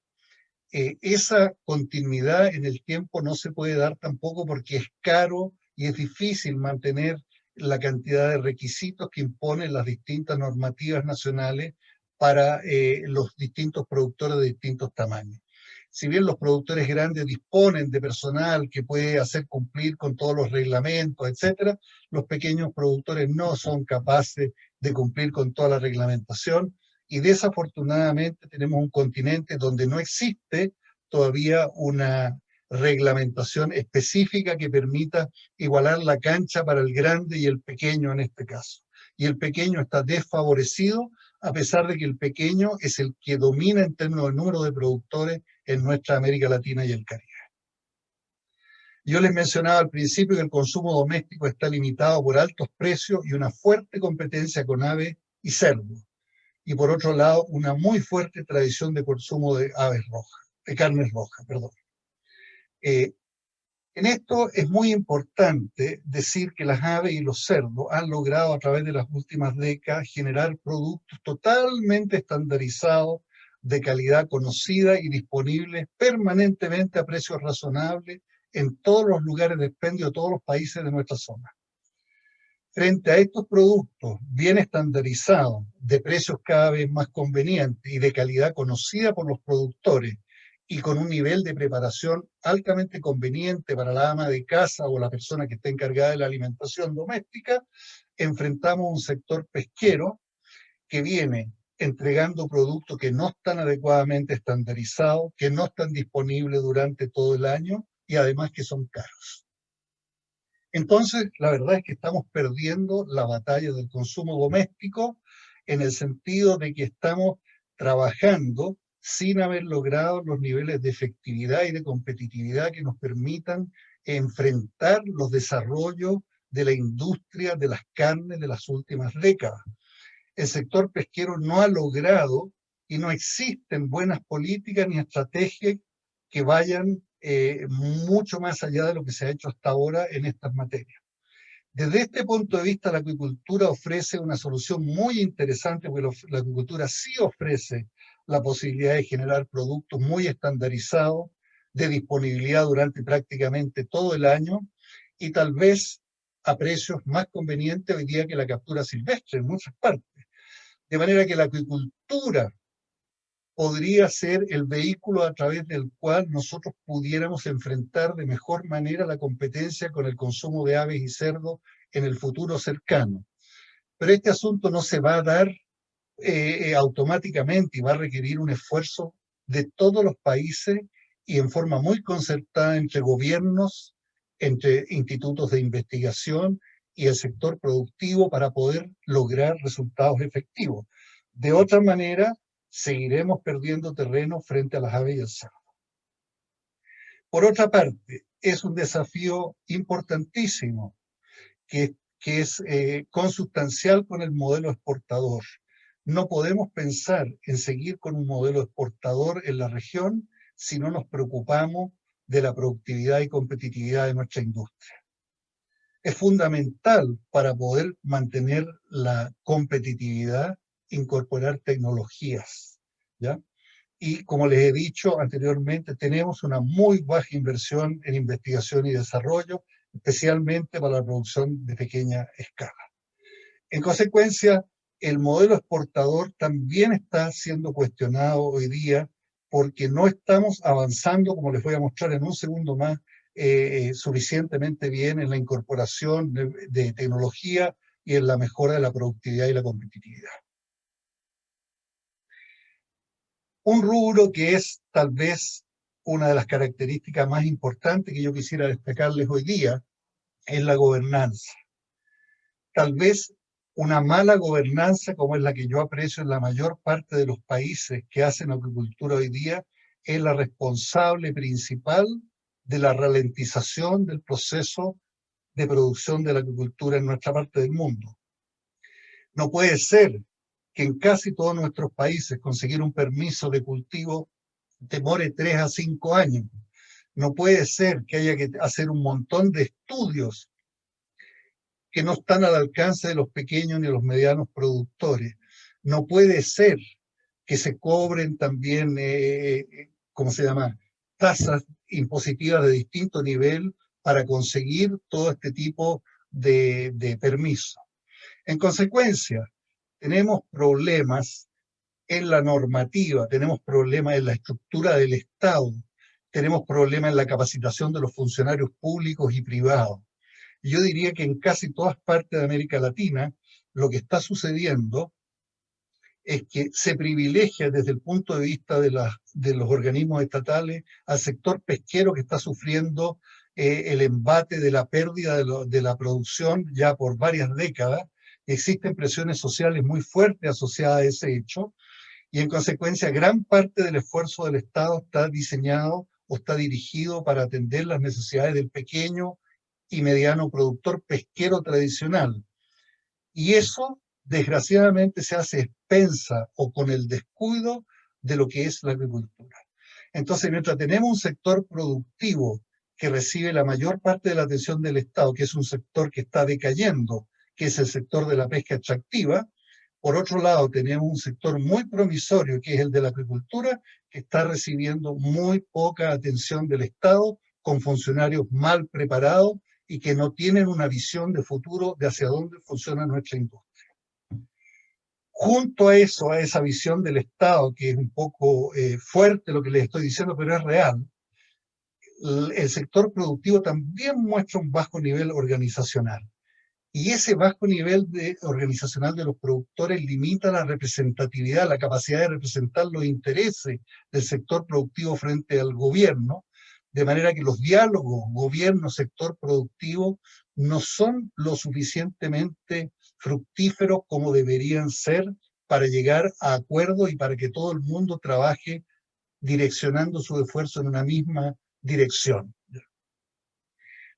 esa continuidad en el tiempo no se puede dar tampoco porque es caro y es difícil mantener la cantidad de requisitos que imponen las distintas normativas nacionales para los distintos productores de distintos tamaños. Si bien los productores grandes disponen de personal que puede hacer cumplir con todos los reglamentos, etcétera, los pequeños productores no son capaces de cumplir con toda la reglamentación, y desafortunadamente tenemos un continente donde no existe todavía una reglamentación específica que permita igualar la cancha para el grande y el pequeño en este caso. Y el pequeño está desfavorecido, a pesar de que el pequeño es el que domina en términos de número de productores en nuestra América Latina y el Caribe. Yo les mencionaba al principio que el consumo doméstico está limitado por altos precios y una fuerte competencia con aves y cerdo. Y por otro lado, una muy fuerte tradición de consumo de aves rojas, de carnes rojas, perdón. En esto es muy importante decir que las aves y los cerdos han logrado a través de las últimas décadas generar productos totalmente estandarizados, de calidad conocida y disponibles permanentemente a precios razonables en todos los lugares de expendio de todos los países de nuestra zona. Frente a estos productos bien estandarizados, de precios cada vez más convenientes y de calidad conocida por los productores, y con un nivel de preparación altamente conveniente para la ama de casa o la persona que esté encargada de la alimentación doméstica, enfrentamos un sector pesquero que viene entregando productos que no están adecuadamente estandarizados, que no están disponibles durante todo el año y además que son caros. Entonces, la verdad es que estamos perdiendo la batalla del consumo doméstico, en el sentido de que estamos trabajando sin haber logrado los niveles de efectividad y de competitividad que nos permitan enfrentar los desarrollos de la industria de las carnes de las últimas décadas. El sector pesquero no ha logrado, y no existen buenas políticas ni estrategias que vayan mucho más allá de lo que se ha hecho hasta ahora en estas materias. Desde este punto de vista, la acuicultura ofrece una solución muy interesante, porque la acuicultura sí ofrece la posibilidad de generar productos muy estandarizados, de disponibilidad durante prácticamente todo el año, y tal vez a precios más convenientes hoy día que la captura silvestre en muchas partes. De manera que la acuicultura podría ser el vehículo a través del cual nosotros pudiéramos enfrentar de mejor manera la competencia con el consumo de aves y cerdos en el futuro cercano. Pero este asunto no se va a dar automáticamente, y va a requerir un esfuerzo de todos los países y en forma muy concertada entre gobiernos, entre institutos de investigación y el sector productivo, para poder lograr resultados efectivos. De otra manera, seguiremos perdiendo terreno frente a las aves y el cerdo. Por otra parte, es un desafío importantísimo que es consustancial con el modelo exportador. No podemos pensar en seguir con un modelo exportador en la región si no nos preocupamos de la productividad y competitividad de nuestra industria. Es fundamental para poder mantener la competitividad, incorporar tecnologías, ¿ya? Y como les he dicho anteriormente, tenemos una muy baja inversión en investigación y desarrollo, especialmente para la producción de pequeña escala. En consecuencia, el modelo exportador también está siendo cuestionado hoy día porque no estamos avanzando, como les voy a mostrar en un segundo más, suficientemente bien en la incorporación de tecnología y en la mejora de la productividad y la competitividad. Un rubro que es tal vez una de las características más importantes que yo quisiera destacarles hoy día es la gobernanza. Tal vez una mala gobernanza, como es la que yo aprecio en la mayor parte de los países que hacen agricultura hoy día, es la responsable principal de la ralentización del proceso de producción de la agricultura en nuestra parte del mundo. No puede ser que en casi todos nuestros países conseguir un permiso de cultivo demore 3 a 5 años. No puede ser que haya que hacer un montón de estudios que no están al alcance de los pequeños ni los medianos productores. No puede ser que se cobren también, ¿cómo se llama?, tasas impositivas de distinto nivel para conseguir todo este tipo de permisos. En consecuencia, tenemos problemas en la normativa, tenemos problemas en la estructura del Estado, tenemos problemas en la capacitación de los funcionarios públicos y privados. Yo diría que en casi todas partes de América Latina lo que está sucediendo es que se privilegia desde el punto de vista de los organismos estatales al sector pesquero que está sufriendo el embate de la pérdida de la producción ya por varias décadas. Existen presiones sociales muy fuertes asociadas a ese hecho y en consecuencia gran parte del esfuerzo del Estado está diseñado o está dirigido para atender las necesidades del pequeño y mediano productor pesquero tradicional. Y eso, desgraciadamente, se hace expensa o con el descuido de lo que es la agricultura. Entonces, mientras tenemos un sector productivo que recibe la mayor parte de la atención del Estado, que es un sector que está decayendo, que es el sector de la pesca extractiva, por otro lado, tenemos un sector muy promisorio, que es el de la agricultura, que está recibiendo muy poca atención del Estado, con funcionarios mal preparados y que no tienen una visión de futuro de hacia dónde funciona nuestra industria. Junto a eso, a esa visión del Estado, que es un poco fuerte lo que les estoy diciendo, pero es real, el sector productivo también muestra un bajo nivel organizacional. Y ese bajo nivel organizacional de los productores limita la representatividad, la capacidad de representar los intereses del sector productivo frente al gobierno, de manera que los diálogos gobierno-sector productivo no son lo suficientemente fructíferos como deberían ser para llegar a acuerdos y para que todo el mundo trabaje direccionando su esfuerzo en una misma dirección.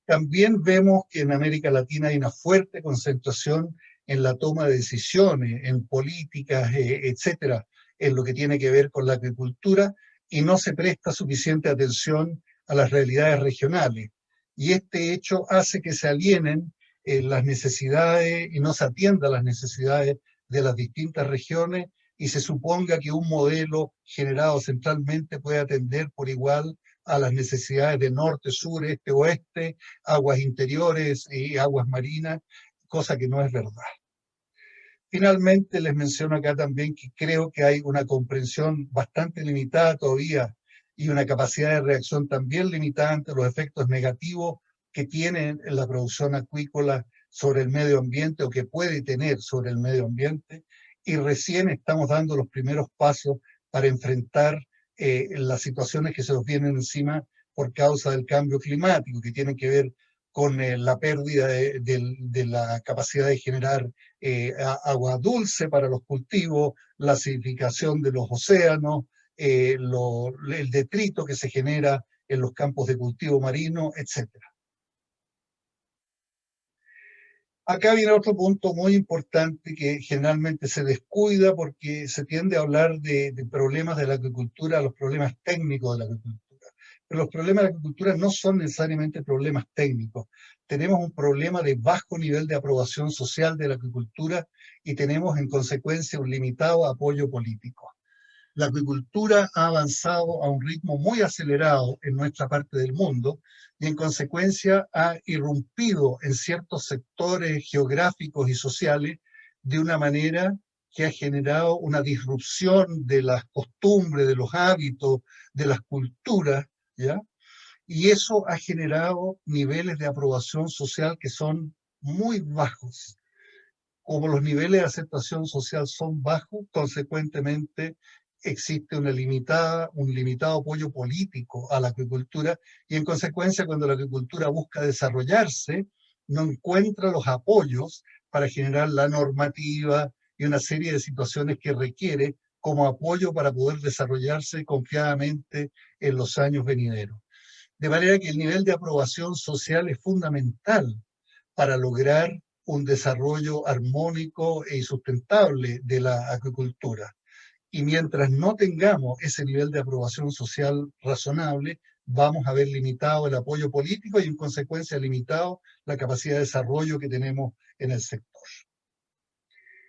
También vemos que en América Latina hay una fuerte concentración en la toma de decisiones, en políticas, etcétera, en lo que tiene que ver con la agricultura, y no se presta suficiente atención a las realidades regionales. Y este hecho hace que se alienen las necesidades y no se atienda a las necesidades de las distintas regiones y se suponga que un modelo generado centralmente puede atender por igual a las necesidades de norte, sur, este, oeste, aguas interiores y aguas marinas, cosa que no es verdad. Finalmente, les menciono acá también que creo que hay una comprensión bastante limitada todavía y una capacidad de reacción también limitada ante los efectos negativos que tiene en la producción acuícola sobre el medio ambiente o que puede tener sobre el medio ambiente, y recién estamos dando los primeros pasos para enfrentar las situaciones que se nos vienen encima por causa del cambio climático, que tienen que ver con la pérdida de la capacidad de generar agua dulce para los cultivos, la acidificación de los océanos, el detrito que se genera en los campos de cultivo marino, etc. Acá viene otro punto muy importante que generalmente se descuida porque se tiende a hablar de problemas de la agricultura, los problemas técnicos de la agricultura. Pero los problemas de la agricultura no son necesariamente problemas técnicos. Tenemos un problema de bajo nivel de aprobación social de la agricultura y tenemos en consecuencia un limitado apoyo político. La acuicultura ha avanzado a un ritmo muy acelerado en nuestra parte del mundo y en consecuencia ha irrumpido en ciertos sectores geográficos y sociales de una manera que ha generado una disrupción de las costumbres, de los hábitos, de las culturas, ¿ya? Y eso ha generado niveles de aprobación social que son muy bajos. Como los niveles de aceptación social son bajos, consecuentemente existe un limitado apoyo político a la agricultura y en consecuencia cuando la agricultura busca desarrollarse, no encuentra los apoyos para generar la normativa y una serie de situaciones que requiere como apoyo para poder desarrollarse confiadamente en los años venideros. De manera que el nivel de aprobación social es fundamental para lograr un desarrollo armónico y sustentable de la agricultura. Y mientras no tengamos ese nivel de aprobación social razonable, vamos a ver limitado el apoyo político y en consecuencia limitado la capacidad de desarrollo que tenemos en el sector.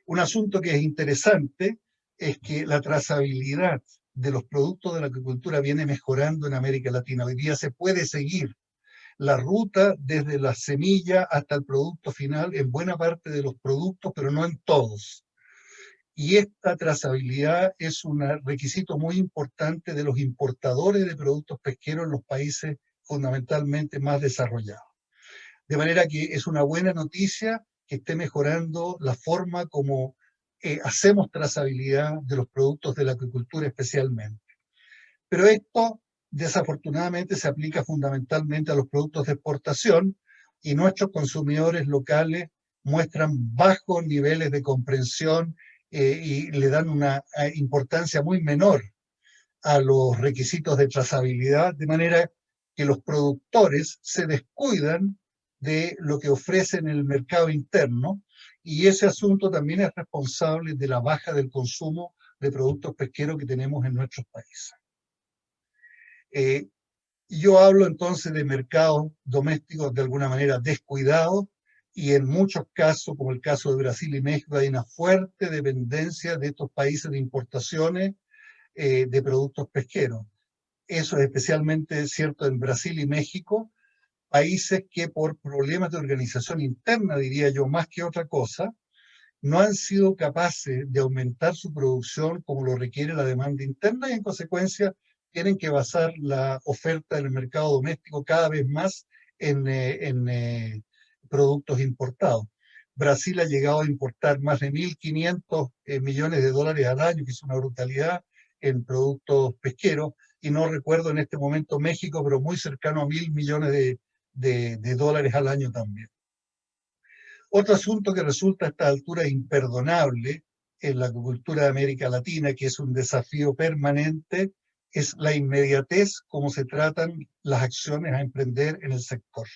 Un asunto que es interesante es que la trazabilidad de los productos de la agricultura viene mejorando en América Latina. Hoy día se puede seguir la ruta desde la semilla hasta el producto final en buena parte de los productos, pero no en todos. Y esta trazabilidad es un requisito muy importante de los importadores de productos pesqueros en los países fundamentalmente más desarrollados. De manera que es una buena noticia que esté mejorando la forma como hacemos trazabilidad de los productos de la agricultura especialmente. Pero esto desafortunadamente se aplica fundamentalmente a los productos de exportación y nuestros consumidores locales muestran bajos niveles de comprensión y le dan una importancia muy menor a los requisitos de trazabilidad, de manera que los productores se descuidan de lo que ofrecen en el mercado interno y ese asunto también es responsable de la baja del consumo de productos pesqueros que tenemos en nuestros países. Yo hablo entonces de mercados domésticos de alguna manera descuidados y en muchos casos, como el caso de Brasil y México, hay una fuerte dependencia de estos países de importaciones de productos pesqueros. Eso es especialmente cierto en Brasil y México, países que por problemas de organización interna, diría yo, más que otra cosa, no han sido capaces de aumentar su producción como lo requiere la demanda interna y en consecuencia tienen que basar la oferta en el mercado doméstico cada vez más en productos importados. Brasil ha llegado a importar más de 1.500 millones de dólares al año, que es una brutalidad en productos pesqueros, y no recuerdo en este momento México, pero muy cercano a 1.000 millones de dólares al año también. Otro asunto que resulta a esta altura imperdonable en la agricultura de América Latina, que es un desafío permanente, es la inmediatez como se tratan las acciones a emprender en el sector.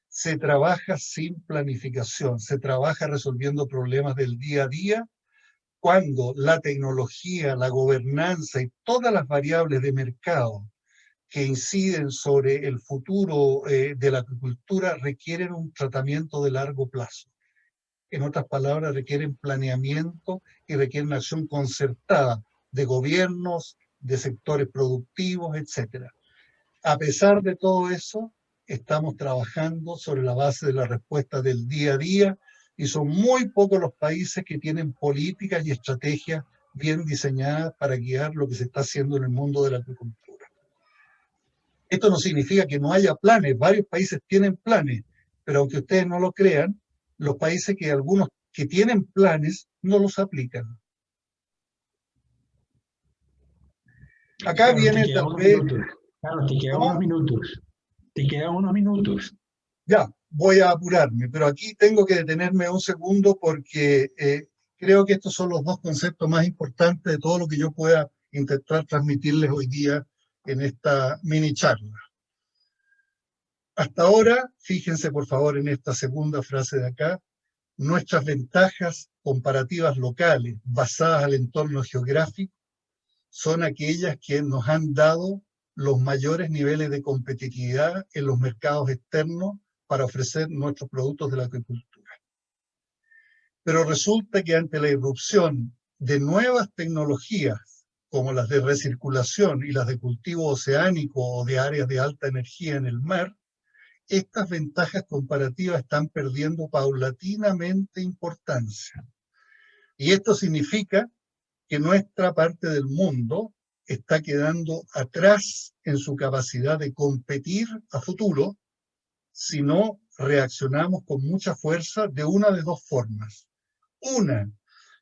Se trabaja sin planificación, se trabaja resolviendo problemas del día a día, cuando la tecnología, la gobernanza y todas las variables de mercado que inciden sobre el futuro de la agricultura requieren un tratamiento de largo plazo. En otras palabras, requieren planeamiento y requieren acción concertada de gobiernos, de sectores productivos, etc. A pesar de todo eso, estamos trabajando sobre la base de la respuesta del día a día y son muy pocos los países que tienen políticas y estrategias bien diseñadas para guiar lo que se está haciendo en el mundo de la agricultura. Esto no significa que no haya planes, varios países tienen planes, pero aunque ustedes no lo crean, los países que algunos que tienen planes no los aplican. Acá Carlos, viene tal vez... Carlos, te quedan ¿Cómo? unos minutos. Te quedan unos minutos. Ya, voy a apurarme, pero aquí tengo que detenerme un segundo porque creo que estos son los dos conceptos más importantes de todo lo que yo pueda intentar transmitirles hoy día en esta mini charla. Hasta ahora, fíjense por favor en esta segunda frase de acá, nuestras ventajas comparativas locales, basadas al entorno geográfico, son aquellas que nos han dado los mayores niveles de competitividad en los mercados externos para ofrecer nuestros productos de la agricultura. Pero resulta que ante la irrupción de nuevas tecnologías, como las de recirculación y las de cultivo oceánico o de áreas de alta energía en el mar, estas ventajas comparativas están perdiendo paulatinamente importancia. Y esto significa que nuestra parte del mundo está quedando atrás en su capacidad de competir a futuro si no reaccionamos con mucha fuerza de una de dos formas. Una,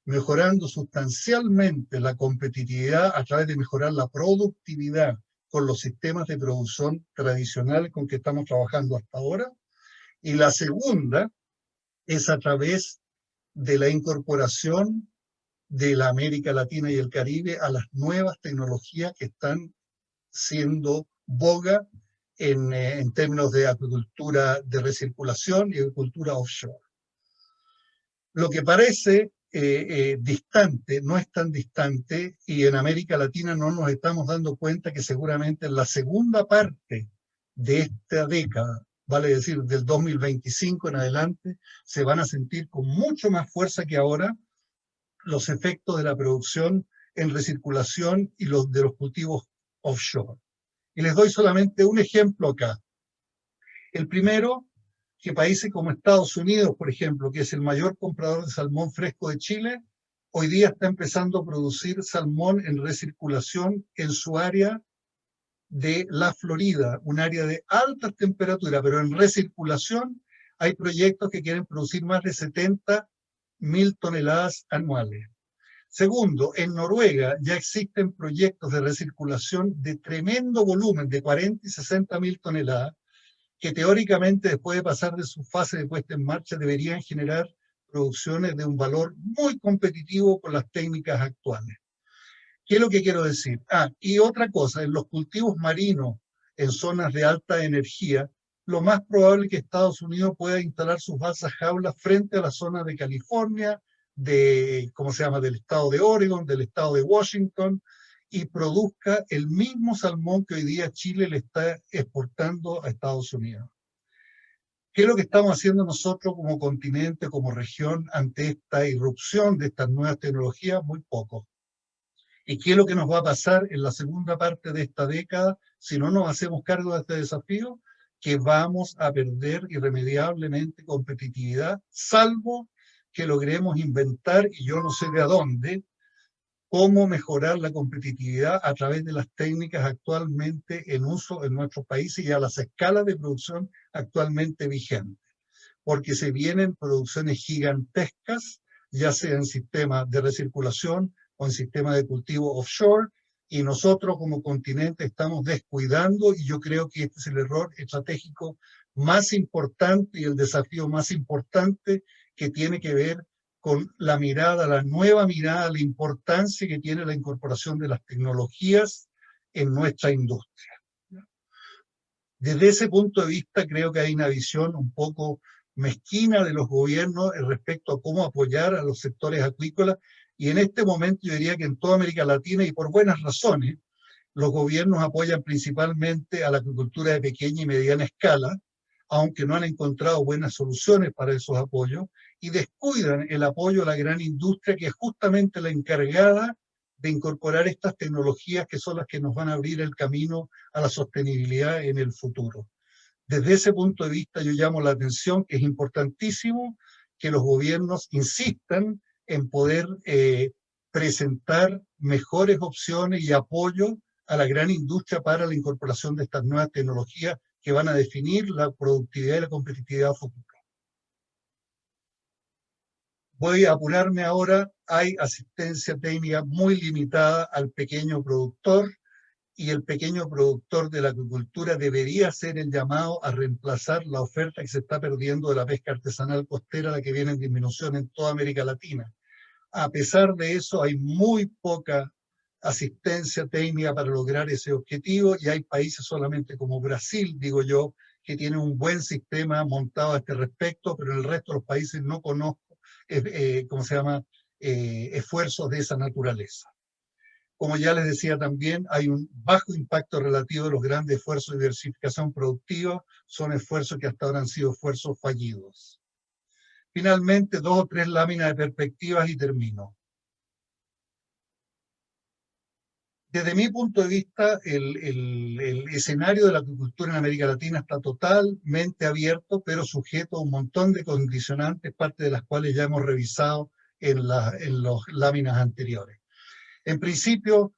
mejorando sustancialmente la competitividad a través de mejorar la productividad con los sistemas de producción tradicionales con que estamos trabajando hasta ahora. Y la segunda es a través de la incorporación de la América Latina y el Caribe a las nuevas tecnologías que están siendo boga en términos de agricultura de recirculación y agricultura offshore. Lo que parece distante no es tan distante, y en América Latina no nos estamos dando cuenta que seguramente en la segunda parte de esta década, vale decir del 2025 en adelante, se van a sentir con mucho más fuerza que ahora los efectos de la producción en recirculación y los de los cultivos offshore. Y les doy solamente un ejemplo acá. El primero, que países como Estados Unidos, por ejemplo, que es el mayor comprador de salmón fresco de Chile, hoy día está empezando a producir salmón en recirculación en su área de la Florida, un área de altas temperaturas, pero en recirculación hay proyectos que quieren producir más de 70.000 toneladas anuales. Segundo, en Noruega ya existen proyectos de recirculación de tremendo volumen, de 40 y 60.000 toneladas, que teóricamente después de pasar de su fase de puesta en marcha deberían generar producciones de un valor muy competitivo con las técnicas actuales. ¿Qué es lo que quiero decir? Y otra cosa, en los cultivos marinos en zonas de alta energía, lo más probable es que Estados Unidos pueda instalar sus balsas jaulas frente a la zona de California, ¿cómo se llama?, del estado de Oregon, del estado de Washington, y produzca el mismo salmón que hoy día Chile le está exportando a Estados Unidos. ¿Qué es lo que estamos haciendo nosotros como continente, como región, ante esta irrupción de estas nuevas tecnologías? Muy poco. ¿Y qué es lo que nos va a pasar en la segunda parte de esta década si no nos hacemos cargo de este desafío? Que vamos a perder irremediablemente competitividad, salvo que logremos inventar, y yo no sé de a dónde, cómo mejorar la competitividad a través de las técnicas actualmente en uso en nuestros países y a las escalas de producción actualmente vigentes. Porque se vienen producciones gigantescas, ya sea en sistemas de recirculación o en sistemas de cultivo offshore, y nosotros como continente estamos descuidando, y yo creo que este es el error estratégico más importante y el desafío más importante, que tiene que ver con la mirada, la nueva mirada, la importancia que tiene la incorporación de las tecnologías en nuestra industria. Desde ese punto de vista creo que hay una visión un poco mezquina de los gobiernos respecto a cómo apoyar a los sectores acuícolas, y en este momento yo diría que en toda América Latina, y por buenas razones, los gobiernos apoyan principalmente a la agricultura de pequeña y mediana escala, aunque no han encontrado buenas soluciones para esos apoyos, y descuidan el apoyo a la gran industria, que es justamente la encargada de incorporar estas tecnologías que son las que nos van a abrir el camino a la sostenibilidad en el futuro. Desde ese punto de vista yo llamo la atención que es importantísimo que los gobiernos insistan en poder presentar mejores opciones y apoyo a la gran industria para la incorporación de estas nuevas tecnologías que van a definir la productividad y la competitividad futura. Voy a apurarme ahora. Hay asistencia técnica muy limitada al pequeño productor, y el pequeño productor de la agricultura debería ser el llamado a reemplazar la oferta que se está perdiendo de la pesca artesanal costera, la que viene en disminución en toda América Latina. A pesar de eso, hay muy poca asistencia técnica para lograr ese objetivo, y hay países solamente como Brasil, digo yo, que tienen un buen sistema montado a este respecto, pero en el resto de los países no conozco, esfuerzos de esa naturaleza. Como ya les decía también, hay un bajo impacto relativo de los grandes esfuerzos de diversificación productiva, son esfuerzos que hasta ahora han sido esfuerzos fallidos. Finalmente, 2 o 3 láminas de perspectivas y termino. Desde mi punto de vista, el escenario de la acuicultura en América Latina está totalmente abierto, pero sujeto a un montón de condicionantes, parte de las cuales ya hemos revisado en las láminas anteriores. En principio,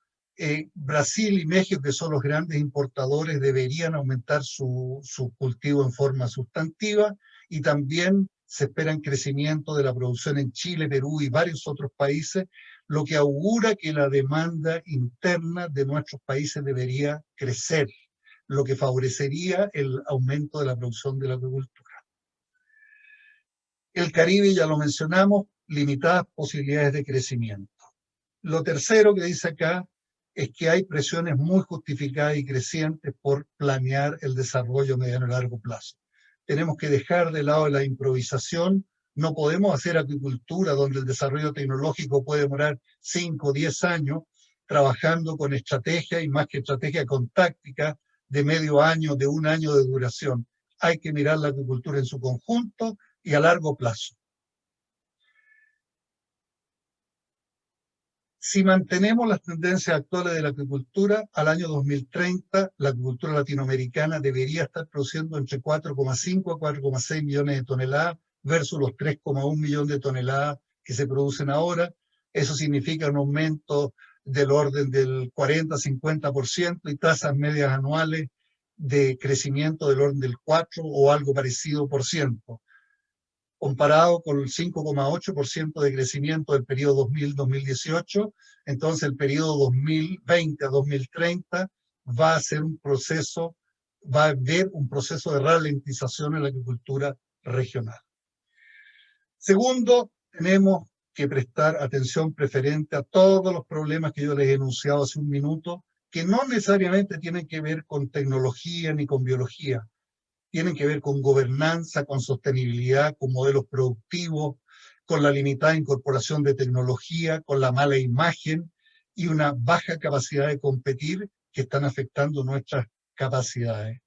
Brasil y México, que son los grandes importadores, deberían aumentar su cultivo en forma sustantiva, y también se espera crecimiento de la producción en Chile, Perú y varios otros países, lo que augura que la demanda interna de nuestros países debería crecer, lo que favorecería el aumento de la producción de la agricultura. El Caribe, ya lo mencionamos, limitadas posibilidades de crecimiento. Lo tercero que dice acá es que hay presiones muy justificadas y crecientes por planear el desarrollo a mediano y largo plazo. Tenemos que dejar de lado la improvisación. No podemos hacer acuicultura donde el desarrollo tecnológico puede demorar 5 o 10 años, trabajando con estrategia y más que estrategia con táctica de medio año, de 1 año de duración. Hay que mirar la acuicultura en su conjunto y a largo plazo. Si mantenemos las tendencias actuales de la acuicultura, al año 2030 la acuicultura latinoamericana debería estar produciendo entre 4,5 a 4,6 millones de toneladas versus los 3,1 millones de toneladas que se producen ahora. Eso significa un aumento del orden del 40-50% y tasas medias anuales de crecimiento del orden del 4 o algo parecido por ciento, comparado con el 5,8% de crecimiento del periodo 2000-2018, entonces el periodo 2020 a 2030 va a ser un proceso, va a haber un proceso de ralentización en la agricultura regional. Segundo, tenemos que prestar atención preferente a todos los problemas que yo les he enunciado hace un minuto, que no necesariamente tienen que ver con tecnología ni con biología, tienen que ver con gobernanza, con sostenibilidad, con modelos productivos, con la limitada incorporación de tecnología, con la mala imagen y una baja capacidad de competir que están afectando nuestras capacidades.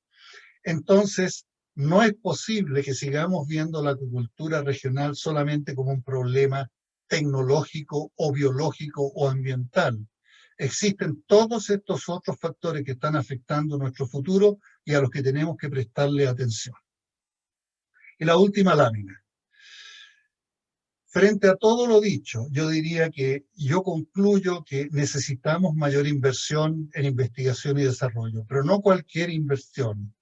Entonces, no es posible que sigamos viendo la agricultura regional solamente como un problema tecnológico o biológico o ambiental. Existen todos estos otros factores que están afectando nuestro futuro y a los que tenemos que prestarle atención. Y la última lámina. Frente a todo lo dicho, yo diría que yo concluyo que necesitamos mayor inversión en investigación y desarrollo, pero no cualquier inversión.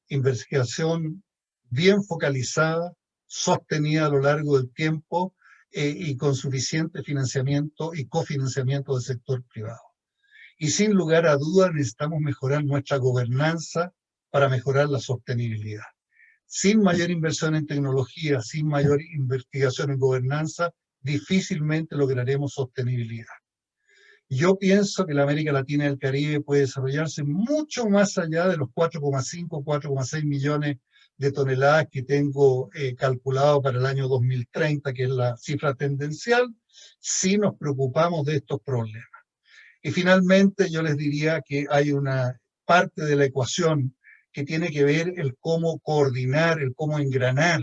Investigación bien focalizada, sostenida a lo largo del tiempo y con suficiente financiamiento y cofinanciamiento del sector privado. Y sin lugar a dudas necesitamos mejorar nuestra gobernanza para mejorar la sostenibilidad. Sin mayor inversión en tecnología, sin mayor investigación en gobernanza, difícilmente lograremos sostenibilidad. Yo pienso que la América Latina y el Caribe puede desarrollarse mucho más allá de los 4,5, 4,6 millones de toneladas que tengo calculado para el año 2030, que es la cifra tendencial, si nos preocupamos de estos problemas. Y finalmente yo les diría que hay una parte de la ecuación que tiene que ver el cómo coordinar, el cómo engranar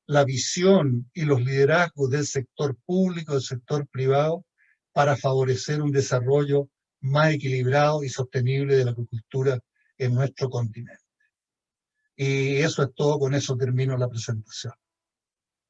la visión y los liderazgos del sector público, del sector privado, para favorecer un desarrollo más equilibrado y sostenible de la agricultura en nuestro continente. Y eso es todo, con eso termino la presentación.